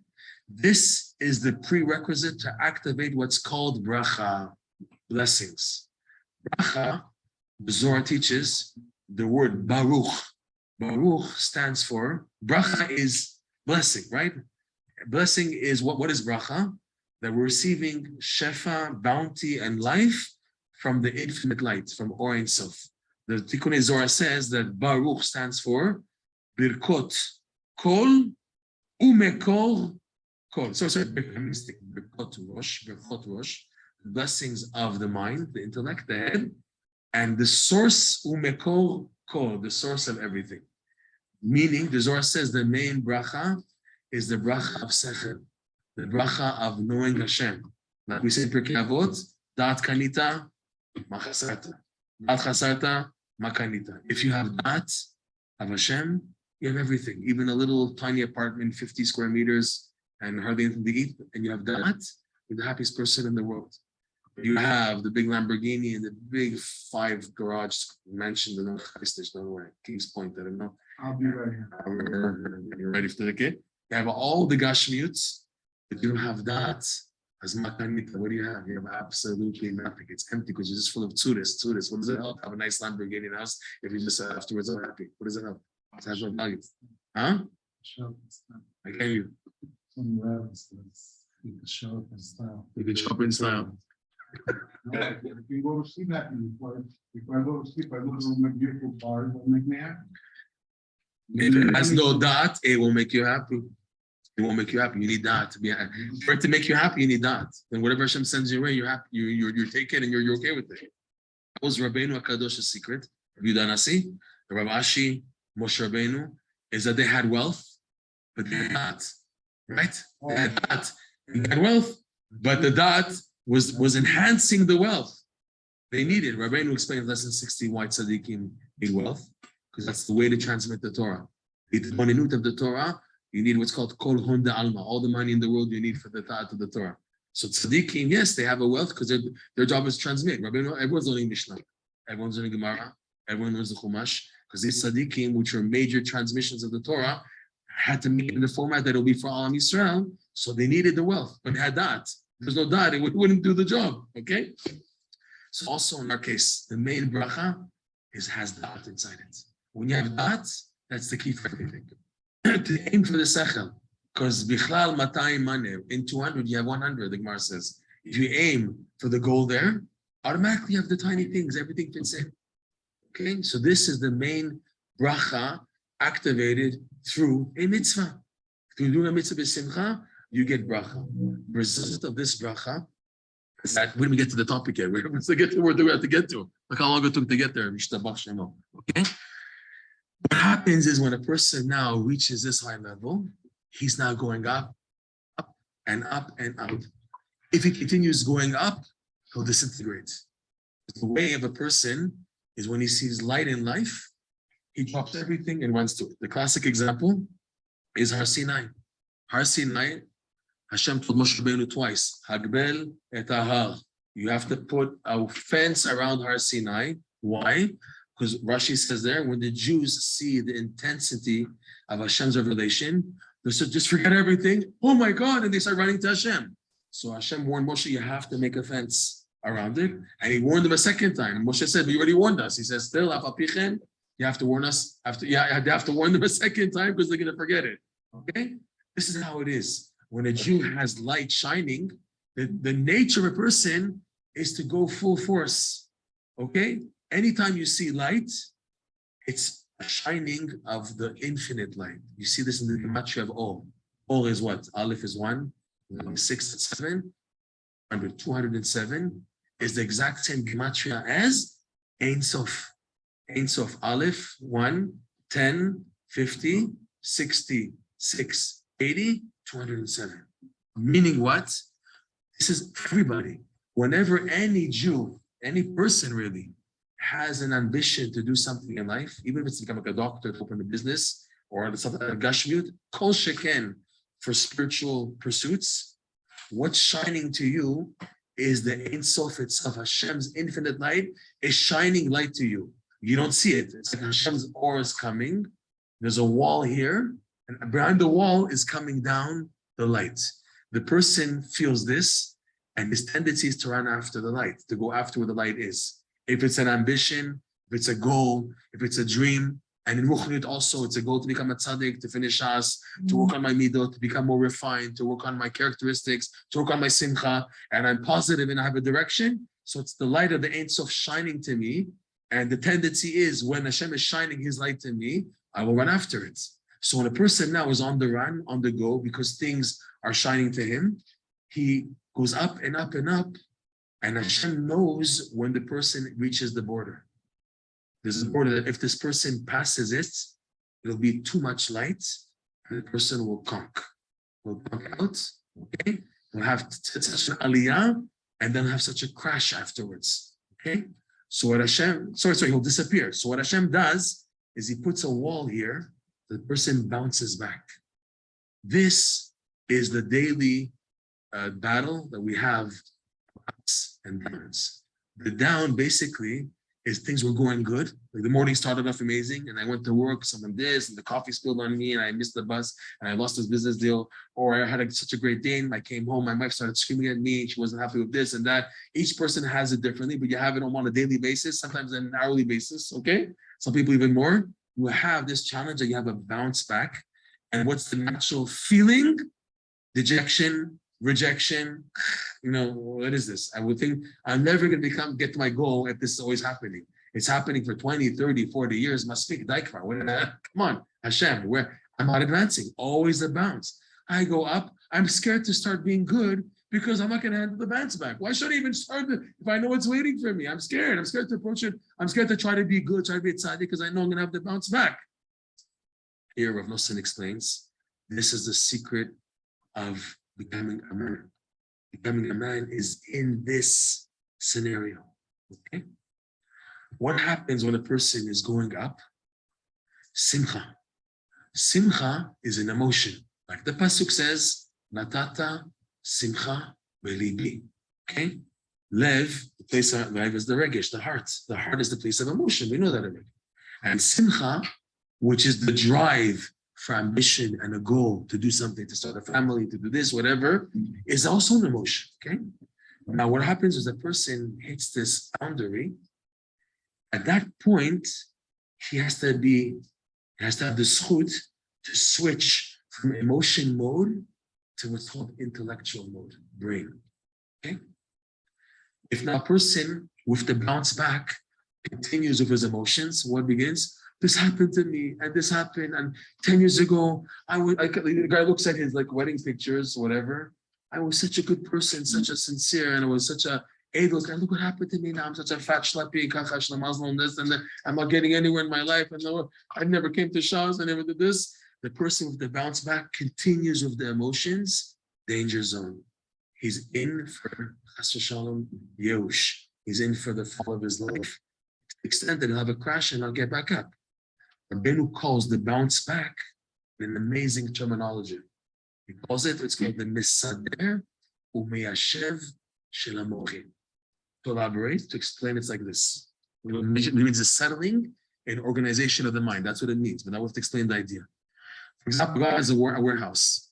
this is the prerequisite to activate what's called bracha, blessings. Bracha, the Zohar teaches the word baruch. Baruch stands for, bracha is blessing, right? Blessing is, what is bracha? That we're receiving shefa, bounty, and life from the infinite light, from Or Ein Sof. The Tikkun Zohar says that Baruch stands for birkot, kol, umekor, kol. Sorry, birkot rosh, blessings of the mind, the intellect, the head, and the source, umekor, kol, the source of everything. Meaning, the Zohar says the main bracha is the bracha of sechel. the bracha of knowing Hashem. Like we said, Pirkei Avot, Da'at Kanita, Ma Chasarta. Da'at Chasarta, Ma Kanita. If you have Da'at of Hashem, you have everything. Even a little tiny apartment, 50 square meters, and hardly anything to eat, and you have Da'at, you're the happiest person in the world. You have the big Lamborghini and the big 5 garage mansion in the Kings Point, I don't know. I'll be right here. You're ready for the kid? You have all the gashmiuts, but you don't have that. As makanita, what do you have? You have absolutely nothing. It's empty because you're just full of tourists. What does it help? Have a nice Lamborghini in the house if you just afterwards are happy. What does it help? It has no value. Huh? I get you. Somewhere else, you can show up in style. You can shop in style. If you go to sleep happy, if I go to sleep, I go to my beautiful bar, it will make me happy. If it has no dot, it will make you happy. It won't make you happy. You need that to be happy. For it to make you happy, you need that. Then whatever Hashem sends you away, you're happy. You take it and you're okay with it. That was Rabbeinu HaKadosh's secret. Yehuda Nasi, Rav Ashi, Moshe Rabbeinu, is that they had wealth, but they had that. Right? They had that. They had wealth, but the dot was enhancing the wealth they needed. Rabbeinu explained lesson 60 why tzaddikim need wealth, because that's the way to transmit the Torah. The moninut of the Torah, you need what's called kol honda alma, all the money in the world you need for the ta'at of the Torah. So tzaddikim, yes, they have a wealth because their job is to transmit. Rabbeinu, everyone's learning Mishnah, everyone's learning Gemara, everyone learns the Chumash, because these tzaddikim, which are major transmissions of the Torah, had to meet in the format that it'll be for Alam Yisrael, so they needed the wealth, but had that. There's no doubt, it wouldn't do the job, okay? So also in our case, the main bracha has da'at inside it. When you have da'at, that's the key for everything. To aim for the sechel, because bichlal matayim manev, in 200 you have 100, the Gemara says. If you aim for the goal there, automatically you have the tiny things, everything fits in. Okay, so this is the main bracha activated through a mitzvah. Through doing a mitzvah b'simcha, you get bracha. The result of this bracha is that when we get to the topic here, we're going to get to where we have to get to. Look how long it took to get there. Okay? What happens is when a person now reaches this high level, he's now going up, up, and up, and up. If he continues going up, he'll disintegrate. The way of a person is when he sees light in life, he drops everything and runs to it. The classic example is Har Sinai. Har Sinai, Hashem told Moshe Rabbeinu twice, Hagbel et Ahar. You have to put a fence around Har Sinai. Why? Because Rashi says there, when the Jews see the intensity of Hashem's revelation, they said, just forget everything. Oh my God, and they start running to Hashem. So Hashem warned Moshe, you have to make a fence around it. And he warned them a second time. And Moshe said, but you already warned us. He says, still, you have to warn us. You have to warn them a second time because they're going to forget it. Okay? This is how it is. When a Jew has light shining, the nature of a person is to go full force. Okay? Anytime you see light, it's a shining of the infinite light. You see this in the gematria of Ol. Ol is what? Aleph is 1, 6 and 7, 207 is the exact same gematria as Ein Sof. Ein Sof, Aleph, 1, 10, 50, 60, 6, 80, 207. Meaning what? This is everybody. Whenever any Jew, any person really, has an ambition to do something in life, even if it's to become like a doctor, to open a business, or something like Gashmiut, Kol Sheken, for spiritual pursuits, what's shining to you is the Ein Sof itself. Hashem's infinite light is shining light to you. You don't see it. It's like Hashem's aura is coming. There's a wall here, and behind the wall is coming down the light. The person feels this, and his tendency is to run after the light, to go after where the light is. If it's an ambition, if it's a goal, if it's a dream, and in Ruchnut also, it's a goal to become a tzaddik, to finish us, to work on my midot, to become more refined, to work on my characteristics, to work on my simcha, and I'm positive and I have a direction. So it's the light of the Ein Sof shining to me, and the tendency is when Hashem is shining His light to me, I will run after it. So when a person now is on the run, on the go, because things are shining to him, he goes up and up and up, and Hashem knows when the person reaches the border. There's a border that if this person passes it, it'll be too much light, and the person will conk out, Okay, we'll have such an aliyah, and then have such a crash afterwards. Okay, so what Hashem, he'll disappear. So what Hashem does is he puts a wall here, the person bounces back. This is the daily battle that we have, ups and downs. The down basically is things were going good. Like the morning started off amazing, and I went to work, someone this, and the coffee spilled on me, and I missed the bus, and I lost this business deal. Or I had such a great day, and I came home, my wife started screaming at me, she wasn't happy with this and that. Each person has it differently, but you have it on a daily basis, sometimes on an hourly basis, okay? Some people even more. You have this challenge that you have a bounce back. And what's the natural feeling? Dejection, rejection. What is this? I would think I'm never going to get to my goal if this is always happening. It's happening for 20, 30, 40 years. Must speak Daikra. Come on, Hashem, where I'm not advancing. Always a bounce. I go up. I'm scared to start being good because I'm not going to handle the bounce back. Why should I even start if I know what's waiting for me? I'm scared. I'm scared to approach it. I'm scared to try to be good, try to be a tzaddik because I know I'm going to have the bounce back. Here, Rav Nosson explains, this is the secret of becoming a man. Becoming a man is in this scenario. Okay? What happens when a person is going up? Simcha. Simcha is an emotion. Like the pasuk says, Natata simcha belibi. Okay? Lev, the place of lev is the regesh, the heart. The heart is the place of emotion. We know that already. And simcha, which is the drive for ambition and a goal to do something, to start a family, to do this, whatever, is also an emotion, okay? Now, what happens is a person hits this boundary. At that point, he has to have the zchut to switch from emotion mode to what's called intellectual mode, brain, okay? If now a person with the bounce back continues with his emotions, what begins? This happened to me, and this happened, and 10 years ago, the guy looks at his wedding pictures, whatever. I was such a good person, such a sincere, and I was such a edel guy. Look what happened to me now. I'm such a fat schleppy, Muslim, this, and then I'm not getting anywhere in my life, and I never came to Shahs, I never did this. The person with the bounce back continues with the emotions, danger zone. He's in for Chas v'shalom, Yehush. He's in for the fall of his life. To the extent that he'll have a crash and I'll get back up. Rabbeinu calls the bounce back an amazing terminology. He calls it's called the Misader Umeyashev Shel HaMochim. To elaborate, to explain, it's like this. It means the settling and organization of the mind. That's what it means, but I want to explain the idea. For example, God has a warehouse,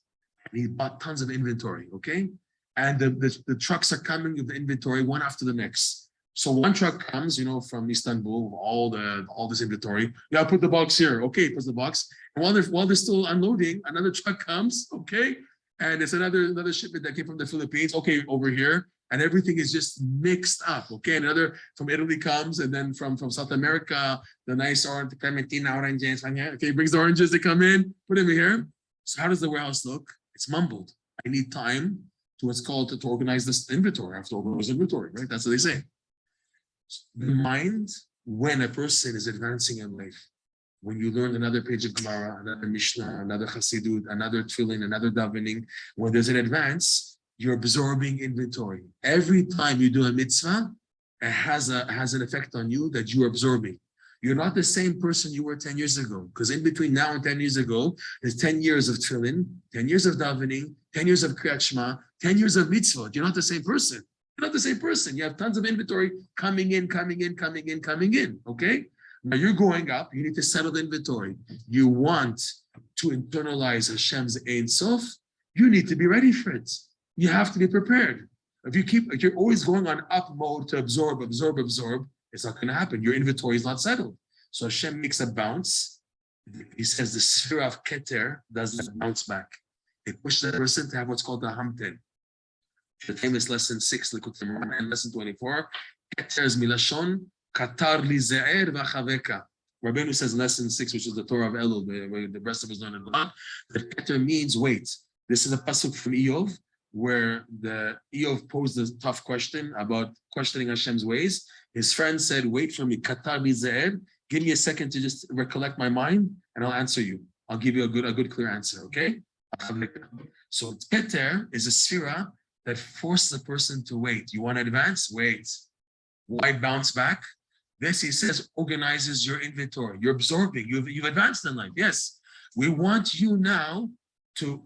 and he bought tons of inventory, okay? And the trucks are coming with the inventory one after the next. So one truck comes, from Istanbul, all this inventory. Yeah, put the box here. Okay, puts the box. And while they're still unloading, another truck comes. Okay, and it's another shipment that came from the Philippines. Okay, over here, and everything is just mixed up. Okay, another from Italy comes, and then from South America, the nice orange, Clementina oranges. Okay, brings the oranges. They come in, put them here. So how does the warehouse look? It's mumbled. I need time to what's called to organize this inventory. I have to organize inventory, right? That's what they say. The mind, when a person is advancing in life, when you learn another page of Gemara, another Mishnah, another Chassidut, another Tefillin, another Davening, when there's an advance, you're absorbing inventory. Every time you do a mitzvah, it has an effect on you that you're absorbing. You're not the same person you were 10 years ago, because in between now and 10 years ago, there's 10 years of Tefillin, 10 years of Davening, 10 years of Kriyat Shema, 10 years of mitzvah. You're not the same person. You're not the same person. You have tons of inventory coming in, okay? Now you're going up, you need to settle the inventory. You want to internalize Hashem's Ein Sof, you need to be ready for it. You have to be prepared. If you're always going on up mode to absorb, it's not going to happen. Your inventory is not settled. So Hashem makes a bounce. He says the sphere of Keter does that bounce back. It pushes the person to have what's called the Hamten. The famous lesson 6, and lesson 24, Keter is milashon, Katar li ze'er v'chaveka. Rabbeinu says in lesson 6, which is the Torah of Elul, where the rest of us learn in God, that Keter means wait. This is a pasuk from Eov, where the Eov posed a tough question about questioning Hashem's ways. His friend said, wait for me, Katar li ze'er, give me a second to just recollect my mind, and I'll answer you. I'll give you a good clear answer, okay? So keter is a sphera that forces a person to wait. You want to advance? Wait. Why bounce back? This, he says, organizes your inventory. You're absorbing. You've advanced in life. Yes. We want you now to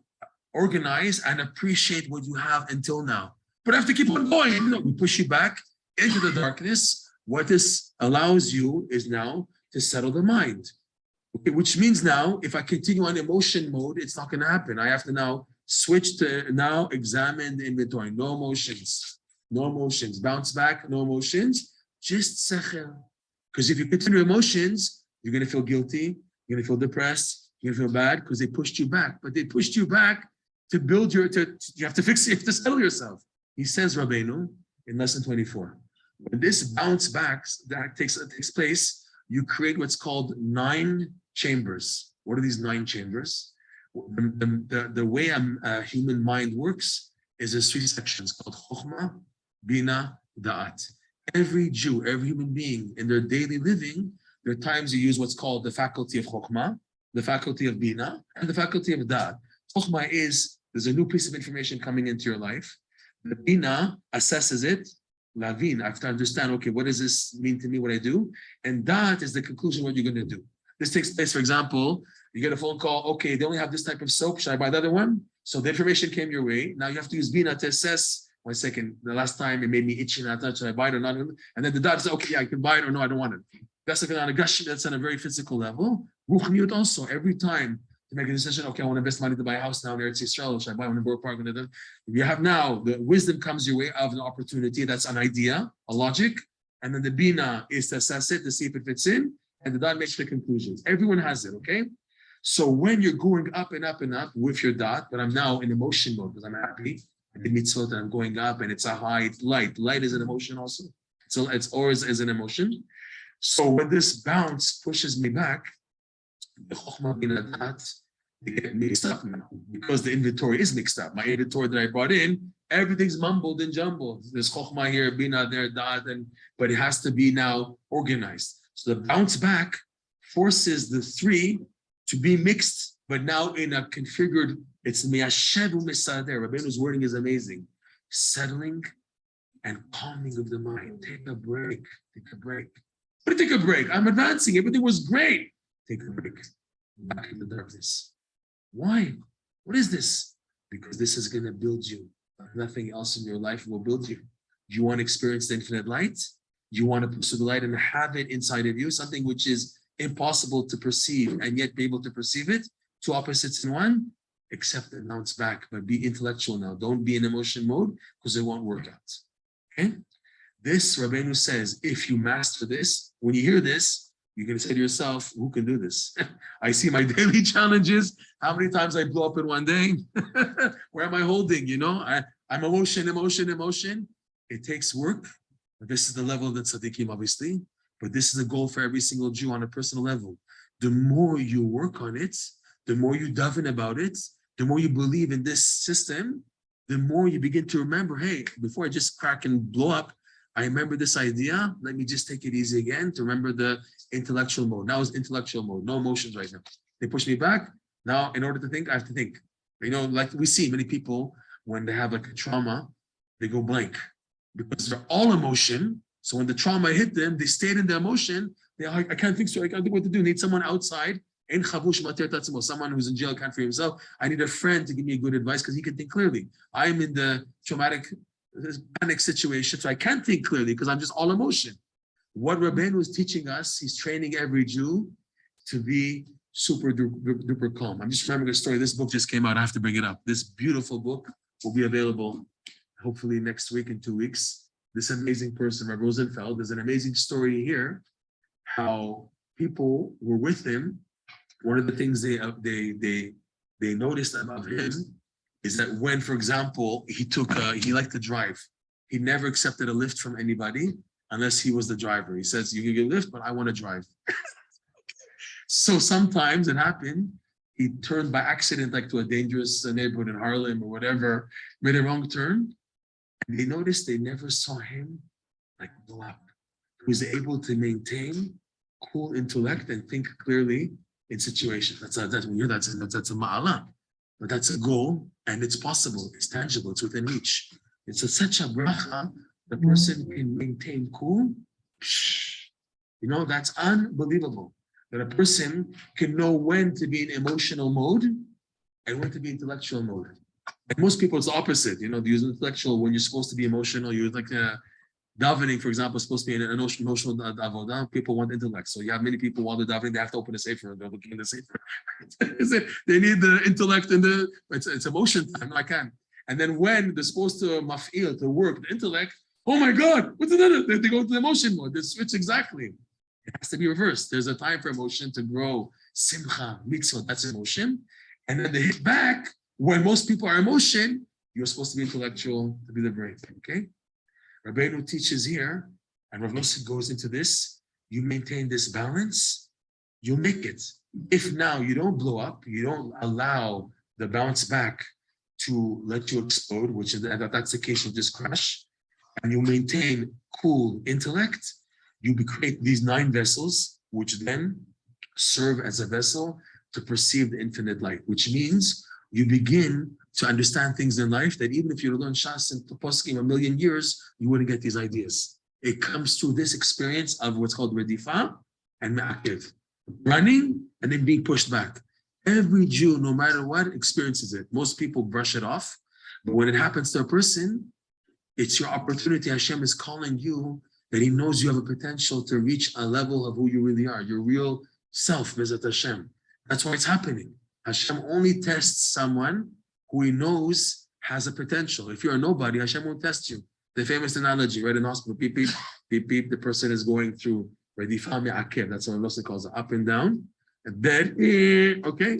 organize and appreciate what you have until now. But I have to keep on going. No, we push you back into the darkness. What this allows you is now to settle the mind. Okay, which means now, if I continue on emotion mode, it's not going to happen. I have to now switch to now examine the inventory. No emotions. No emotions. Bounce back. No emotions. Just sechel. Because if you continue emotions, you're going to feel guilty. You're going to feel depressed. You're going to feel bad because they pushed you back. But they pushed you back to build you have to fix it, you have to settle yourself. He says, Rabbeinu, in lesson 24, when this bounce back that takes place, you create what's called 9 chambers. What are these 9 chambers? The way a human mind works is there's 3 sections called Chokhmah, Bina, Da'at. Every Jew, every human being in their daily living, there are times you use what's called the faculty of Chokhmah, the faculty of Bina, and the faculty of Da'at. Chokhmah is, there's a new piece of information coming into your life. The Bina assesses it. Lavin, I have to understand, okay, what does this mean to me, what I do? And that is the conclusion, what you're going to do. This takes place, for example, you get a phone call, okay, they only have this type of soap, should I buy the other one? So the information came your way. Now you have to use Bina to assess, 1 second, the last time it made me itchy, and I thought, should I buy it or not? And then the dad said, okay, yeah, I can buy it or no, I don't want it. That's like on a gush, that's on a very physical level. Ruchniut also, every time to make a decision, okay, I want to invest money to buy a house now in Eretz Yisrael, should I buy one in Boro Park? You have now, the wisdom comes your way of an opportunity, that's an idea, a logic, and then the Bina is to assess it, to see if it fits in, and the dot makes the conclusions. Everyone has it, okay? So when you're going up and up and up with your dot, but I'm now in emotion mode because I'm happy, I did mitzvot and I'm going up and it's a high, it's light. Light is an emotion also. So it's always is an emotion. So when this bounce pushes me back, the chokhmah bin adat, they get mixed up now because the inventory is mixed up. My inventory that I brought in, everything's mumbled and jumbled. There's chokhmah here, bina there, dat, but it has to be now organized. So the bounce back forces the 3 to be mixed, but now in a configured, it's miyashev u'mesader. Rabbeinu's wording is amazing. Settling and calming of the mind. Take a break. Take a break. But take a break. I'm advancing. Everything was great. Take a break. Back in the darkness. Why? What is this? Because this is going to build you. Nothing else in your life will build you. You want to experience the infinite light? You want to pursue the light and have it inside of you, something which is impossible to perceive and yet be able to perceive it. 2 opposites in one. Accept and bounce back, but be intellectual now. Don't be in emotion mode because it won't work out. Okay? This, Rabbeinu says, if you master this, when you hear this, you're going to say to yourself, who can do this? I see my daily challenges. How many times I blow up in one day? Where am I holding? You know, I'm emotion. It takes work. This is the level of the tzaddikim, obviously, but this is the goal for every single Jew on a personal level. The more you work on it, the more you daven about it, the more you believe in this system, the more you begin to remember, hey, before I just crack and blow up, I remember this idea. Let me just take it easy again to remember the intellectual mode. Now it's intellectual mode, no emotions right now. They push me back. Now, in order to think, I have to think. You know, like we see many people when they have like a trauma, they go blank because they're all emotion. So when the trauma hit them, they stayed in the emotion. They're like, I can't think straight. I can't think what to do. I need someone outside. Someone who's in jail can't free himself. I need a friend to give me good advice because he can think clearly. I'm in the traumatic panic situation, so I can't think clearly because I'm just all emotion. What Rabbeinu is teaching us, he's training every Jew to be super duper calm. I'm just remembering a story. This book just came out. I have to bring it up. This beautiful book will be available hopefully next week in 2 weeks. This amazing person, Rabbi Rosenfeld, there's an amazing story here how people were with him. One of the things they noticed about him is that when, for example, he liked to drive. He never accepted a lift from anybody unless he was the driver. He says, you can get a lift, but I want to drive. So sometimes it happened, he turned by accident like to a dangerous neighborhood in Harlem or whatever, made a wrong turn. And they noticed they never saw him like blow up. He was able to maintain cool intellect and think clearly in situations. That's when you're that's a ma'ala. but that's a goal, and it's possible, it's tangible, it's within reach. It's such a bracha, the person can maintain cool. You know, that's unbelievable. That a person can know when to be in emotional mode and when to be intellectual mode. And most people, it's the opposite. You know, they use intellectual when you're supposed to be emotional. You're like davening, for example, is supposed to be an emotional avodah. People want intellect. So you have many people while they're davening, they have to open the sefer. They're looking in the sefer. They need the intellect and it's emotion time. I can. And then when they're supposed to maf'il, to work the intellect, oh my God, what's another? They go to the emotion mode. They switch exactly. It has to be reversed. There's a time for emotion to grow. Simcha, mitzvah, that's emotion. And then they hit back when most people are emotion, you're supposed to be intellectual to be the brain. Okay? Rabbeinu teaches here, and Rav Nosson goes into this, you maintain this balance, you make it. If now you don't blow up, you don't allow the bounce back to let you explode, which is that's the case, you'll just crash, and you maintain cool intellect, you create these 9 vessels, which then serve as a vessel to perceive the infinite light, which means you begin to understand things in life that even if you learn Shas and Poskim a million years, you wouldn't get these ideas. It comes through this experience of what's called Redifa and Ma'akiv, running and then being pushed back. Every Jew, no matter what, experiences it. Most people brush it off, but when it happens to a person, it's your opportunity. Hashem is calling you, that He knows you have a potential to reach a level of who you really are, your real self, Bezat Hashem. That's why it's happening. Hashem only tests someone who He knows has a potential. If you're a nobody, Hashem won't test you. The famous analogy, right, in hospital, beep, beep, beep, beep, the person is going through Redifa Me'akev, that's what Nosson calls it, up and down, and then, okay,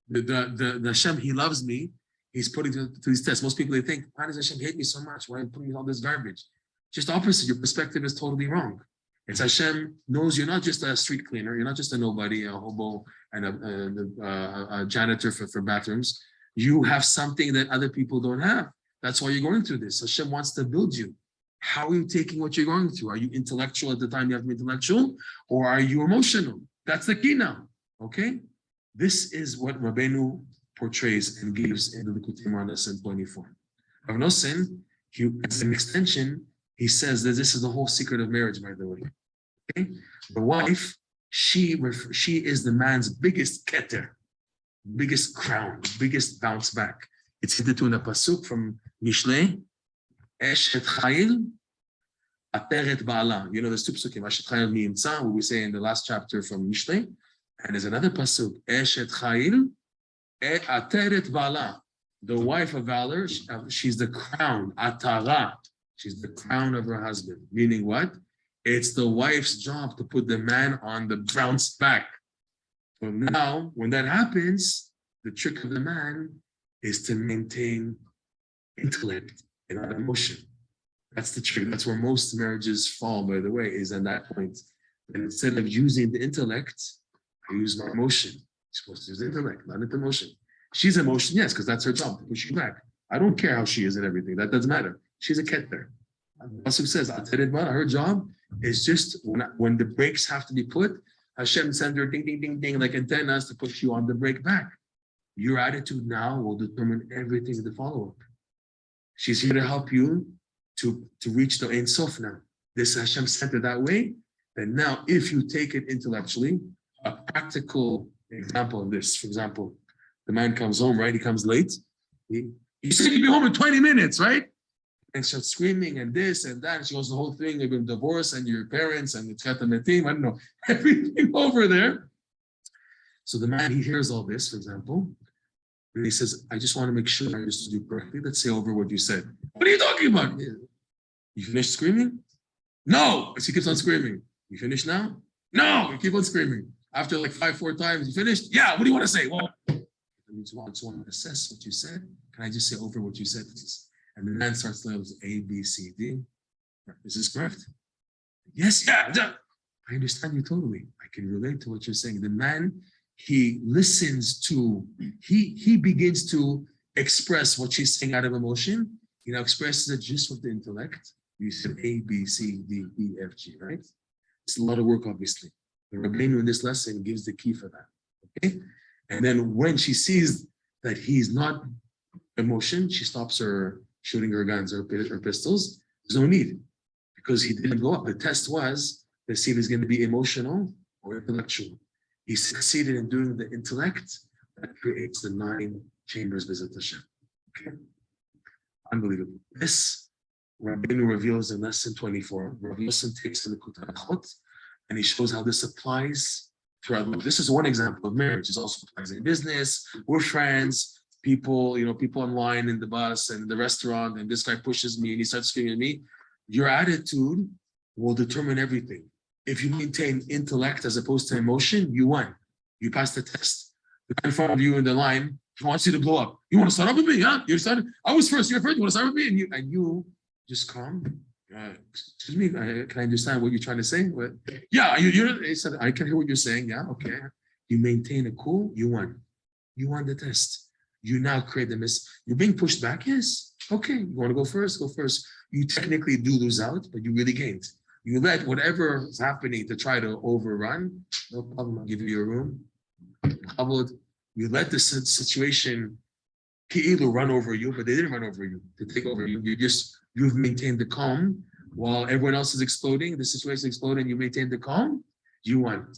the Hashem, He loves me, He's putting to these tests. Most people, they think, why does Hashem hate me so much? Why are you putting all this garbage? Just opposite, your perspective is totally wrong. It's Hashem knows you're not just a street cleaner, you're not just a nobody, a hobo, and a janitor for bathrooms. You have something that other people don't have. That's why you're going through this. Hashem wants to build you. How are you taking what you're going through? Are you intellectual at the time you have to be intellectual, or are you emotional? That's the key now, okay? This is what Rabbeinu portrays and gives in the Likutei Moharan lesson 24. Rav Nosson, as an extension, he says that this is the whole secret of marriage, by the way. Okay? The wife, she is the man's biggest keter, biggest crown, biggest bounce back. It's hinted in a pasuk from Mishlei, Eshet Chayil, Ateret Ba'ala. You know, there's 2 pasukim, Eshet Chayil Mi'imtza, what we say in the last chapter from Mishlei, and there's another pasuk, Eshet Chayil, Ateret Ba'ala. The wife of valor, she's the crown, Atara. She's the crown of her husband. Meaning what? It's the wife's job to put the man on the bounce back. So now, when that happens, the trick of the man is to maintain intellect and not emotion. That's the trick. That's where most marriages fall, by the way, is at that point. And instead of using the intellect, I use my emotion. You're supposed to use the intellect, not the emotion. She's emotion, yes, because that's her job, to push you back. I don't care how she is and everything. That doesn't matter. She's a keter. Pasuk says, her job is just when the brakes have to be put, Hashem sends her ding, ding, ding, ding, like antennas to push you on the brake back. Your attitude now will determine everything in the follow-up. She's here to help you to reach the Ein Sof now. This Hashem sent it that way. And now, if you take it intellectually, a practical example of this, for example, the man comes home, right? He comes late. You said you'd be home in 20 minutes, right? And starts screaming and this and that. And she goes, the whole thing, you've been divorced and your parents and it's got the team, I don't know, everything over there. So the man, he hears all this, for example, and he says, I just want to make sure I understood you correctly. Let's say over what you said. What are you talking about? You finished screaming? No. She keeps on screaming. You finished now? No. You keep on screaming. After like 4 times, you finished? Yeah. What do you want to say? Well, I just want to assess what you said. Can I just say over what you said, please? And the man starts to A, B, C, D. Is this correct? Yes, yeah. I understand you totally. I can relate to what you're saying. The man, he listens to, he begins to express what she's saying out of emotion. He now expresses it just with the intellect. You said A, B, C, D, E, F, G, right? It's a lot of work, obviously. The Rabbeinu in this lesson gives the key for that. Okay? And then when she sees that he's not emotion. She stops her shooting her guns or pistols. There's no need because he didn't go up. The test was to see if he's going to be emotional or intellectual. He succeeded in doing the intellect that creates the 9 chambers visit Hashem. Okay. Unbelievable. This Rabbeinu reveals in lesson 24. Rabbi Yosef takes the Kutanachot and he shows how this applies throughout life. This is one example of marriage. It also applies in business. We're friends. People, people online in the bus and the restaurant, and this guy pushes me and he starts screaming at me. Your attitude will determine everything. If you maintain intellect as opposed to emotion, you won. You passed the test. The guy in front of you in the line, he wants you to blow up. You want to start up with me, huh? You started. I was first. You're first. You want to start with me? And you just calm. Excuse me. Can I understand what you're trying to say? What? Yeah. He said, I can hear what you're saying. Yeah. Okay. You maintain a cool. You won. You won the test. You now create the miss. You're being pushed back. Yes. Okay. You want to go first? Go first. You technically do lose out, but you really gained. You let whatever is happening to try to overrun. No problem. I'll give you your room. You let the situation run over you, but they didn't run over you. They take over you. You've maintained the calm while everyone else is exploding. The situation is exploding. You maintain the calm. You won.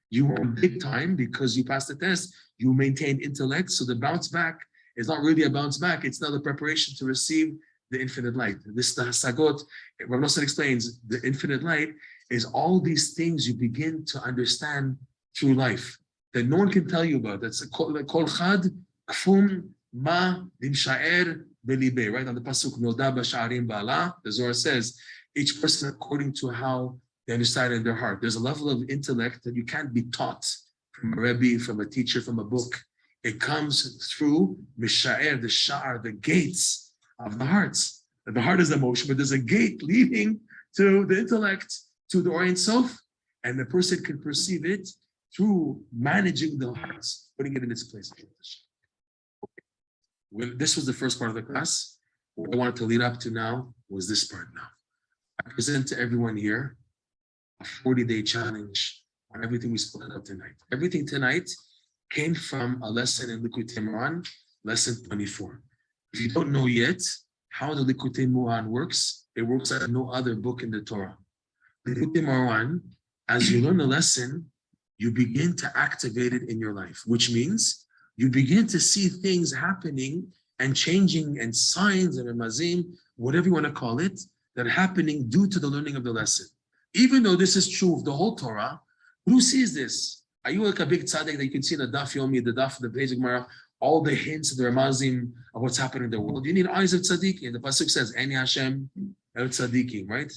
You won big time because you passed the test. You maintained intellect. So the bounce back is not really a bounce back. It's not a preparation to receive the infinite light. This is the Hasagot. Rav Nosson explains the infinite light is all these things you begin to understand through life that no one can tell you about. That's kol chad kfum ma dimsha'er belibe. Right on the pasuk noda b'sha'arim ba'ala, the Zohar says each person according to how they understand in their heart. There's a level of intellect that you can't be taught from a rebbe, from a teacher, from a book. It comes through misha'er, the sha'ar, the gates of the hearts. The heart is emotion, but there's a gate leading to the intellect, to the Orient Sof, and the person can perceive it through managing the hearts, putting it in its place. When this was the first part of the class, what I wanted to lead up to now was this part now. I present to everyone here a 40-day challenge on everything we spoke about tonight. Everything tonight came from a lesson in Likutei Moharan, lesson 24. If you don't know yet how the Likutei Moharan works, it works like no other book in the Torah. Likutei Moharan, as you learn a lesson, you begin to activate it in your life, which means you begin to see things happening and changing and signs and remazim, whatever you want to call it, that are happening due to the learning of the lesson. Even though this is true of the whole Torah, who sees this? Are you like a big tzaddik that you can see in the daf yomi, the daf, the basic Gemara, all the hints, the remazim of what's happening in the world? You need eyes of tzaddikim. The pasuk says, "Eni Hashem el tzaddikim," right?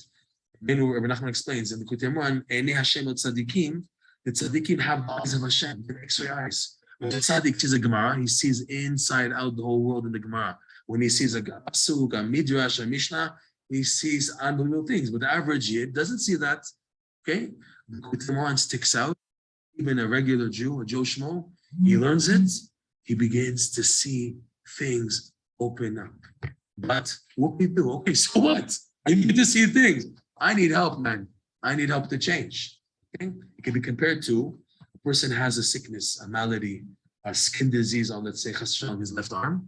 Then Rabbi Nachman explains in the Likutei Moharan, "Eni Hashem el tzaddikim." The tzaddikim have the eyes of Hashem, the X-ray eyes. When the tzaddik sees a Gemara, he sees inside out the whole world in the Gemara. When he sees a pasuk, a midrash, a mishnah, he sees unbelievable things. But the average Yid doesn't see that. Okay, the Likutei Moharan sticks out. Even a regular Jew, a Joe Schmo, he learns it. He begins to see things open up. But what we do? Okay, so what? I need to see things. I need help, man. I need help to change. Okay? It can be compared to a person has a sickness, a malady, a skin disease on, let's say, on his left arm.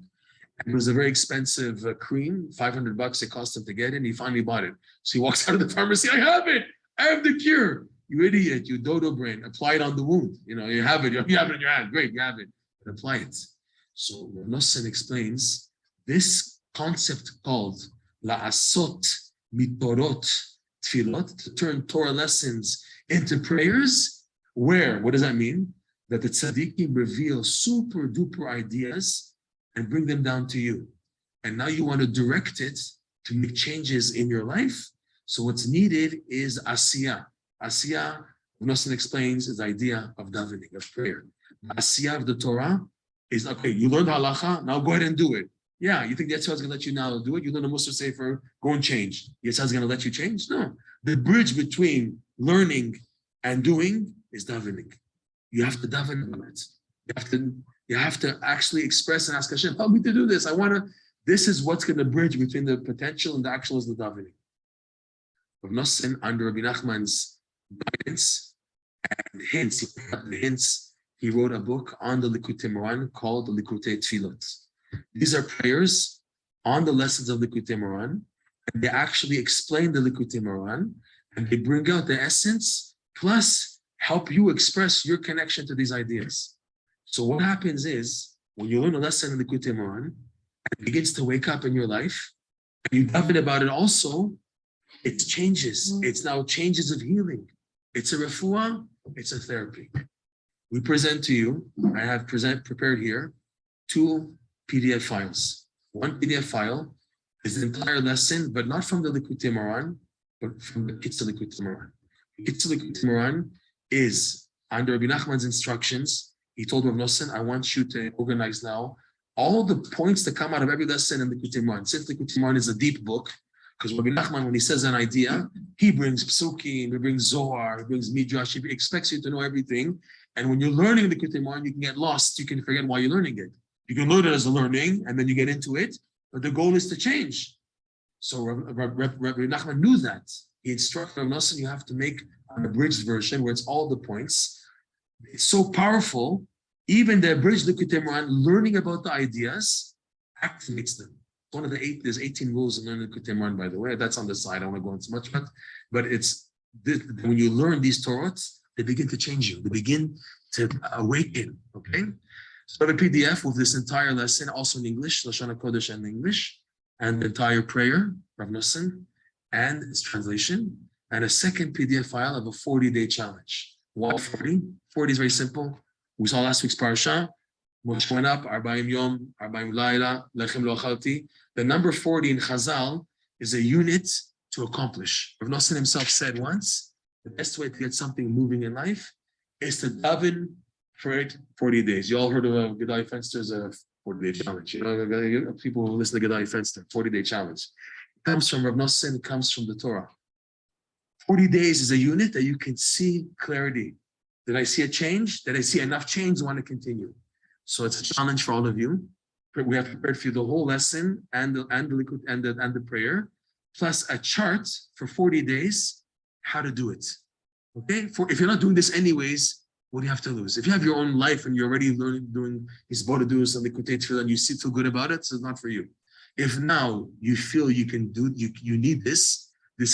And it was a very expensive cream, $500 it cost him to get it, and he finally bought it. So he walks out of the pharmacy, I have it! I have the cure! You idiot, you dodo brain, apply it on the wound. You have it, you have it in your hand, great, you have it, and apply it. So Rav Nosson explains this concept called la'asot mitorot tefillot, to turn Torah lessons into prayers, where, what does that mean? That the tzaddikim reveal super duper ideas and bring them down to you. And now you want to direct it to make changes in your life. So what's needed is asiyah. Asiyah, Rav Nosson explains, is the idea of davening, of prayer. Asiyah of the Torah is, okay, you learned halacha, now go ahead and do it. Yeah, you think the Yetzirah is going to let you now do it? You learn a Musar Sefer, go and change. Yetzirah is going to let you change? No. The bridge between learning and doing is davening. You have to daven on it. You have to actually express and ask Hashem, help me to do this. This is what's going to bridge between the potential and the actual is the davening. Rav Nosson, under Rabbi Nachman's guidance and hints, he put up the hints he wrote a book on the Likutei Moharan called the Likutei Tfilot. These are prayers on the lessons of Likutei Moharan, and they actually explain the Likutei Moharan, and they bring out the essence, plus help you express your connection to these ideas. So what happens is, when you learn a lesson in the Likutei Moharan, it begins to wake up in your life, and you daven about it also, it changes. It's now changes of healing. It's a refuah, it's a therapy. We present to you, I have prepared here, 2 PDF files. One PDF file is the entire lesson, but not from the Likutei Moharan, but from the Kitzur Likutei Moharan. The Kitzur Likutei Moharan is under Rabbi Nachman's instructions. He told Rav Nosson, I want you to organize now all the points that come out of every lesson in the Likutei Moharan. Since the Likutei Moharan is a deep book, because Rabbi Nachman, when he says an idea, he brings psukim, he brings Zohar, he brings Midrash, he expects you to know everything. And when you're learning the Likutei Moharan, you can get lost, you can forget why you're learning it. You can learn it as a learning, and then you get into it, but the goal is to change. So Rabbi Nachman knew that. He instructed Rav Nosson, you have to make an abridged version where it's all the points. It's so powerful, even the abridged Likutei Moharan, learning about the ideas, activates them. One of the 8, there's 18 rules in learning Likutei Moharan, by the way. That's on the side. I don't want to go into much about it. But it's when you learn these Torahs, they begin to change you. They begin to awaken. Okay? So I have a PDF with this entire lesson, also in English, Lashon HaKodesh and English, and the entire prayer, Rav Nosson, and its translation, and a second PDF file of a 40-day challenge. Why 40? 40 is very simple. We saw last week's parasha. Moshe went up, Arba'im Yom, Arba'im Laila, Lechem Lo Achalti. The number 40 in Chazal is a unit to accomplish. Rav Nosson himself said once, the best way to get something moving in life is to daven for it 40 days. You all heard of Gedai Fenster's 40-day challenge. You know, people who listen to Gedai Fenster, 40-day challenge. It comes from Rav Nosson, it comes from the Torah. 40 days is a unit that you can see clarity. Did I see a change? Did I see enough change? I want to continue. So it's a challenge for all of you. We have prepared for you the whole lesson and the prayer, plus a chart for 40 days, how to do it. Okay? If you're not doing this anyways, what do you have to lose? If you have your own life and you're already learning, doing these bodhidus and the Likutei Tefillah, and you feel good about it, so it's not for you. If now you feel you can do, you need this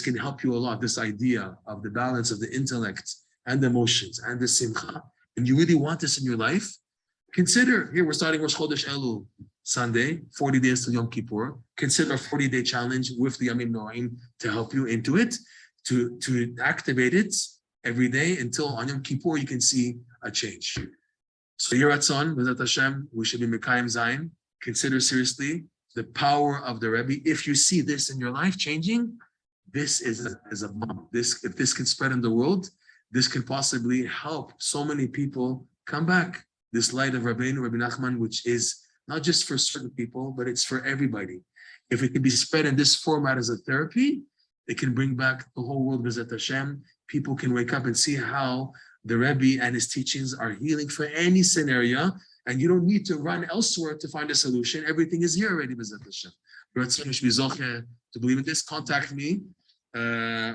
can help you a lot. This idea of the balance of the intellect and the emotions and the simcha, and you really want this in your life, consider, here we're starting Rosh Chodesh Elul Sunday, 40 days till Yom Kippur. Consider a 40-day challenge with the Yamim Noaim to help you into it, to activate it every day until on Yom Kippur you can see a change. So Yiratzon, B'ezrat Hashem, we should be Mekayim Zayin. Consider seriously the power of the Rebbe. If you see this in your life changing, this is a bomb. If this can spread in the world, this can possibly help so many people come back. This light of Rabbi Nachman, which is not just for certain people, but it's for everybody. If it can be spread in this format as a therapy, it can bring back the whole world, B'ezrat Hashem. People can wake up and see how the Rebbe and his teachings are healing for any scenario, and you don't need to run elsewhere to find a solution. Everything is here already, B'ezrat Hashem. To believe in this, contact me.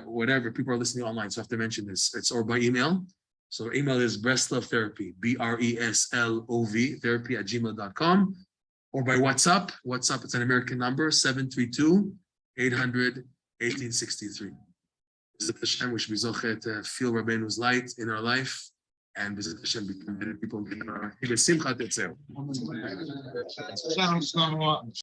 Whatever, people are listening online, so I have to mention this. It's or by email. So email is Breslov Therapy, BRESLOV, therapy@gmail.com, or by WhatsApp. WhatsApp, it's an American number, 732-800-1863. B'ezrat Hashem, we should be zochet to feel Rabbeinu's light in our life, and B'ezrat Hashem become better people.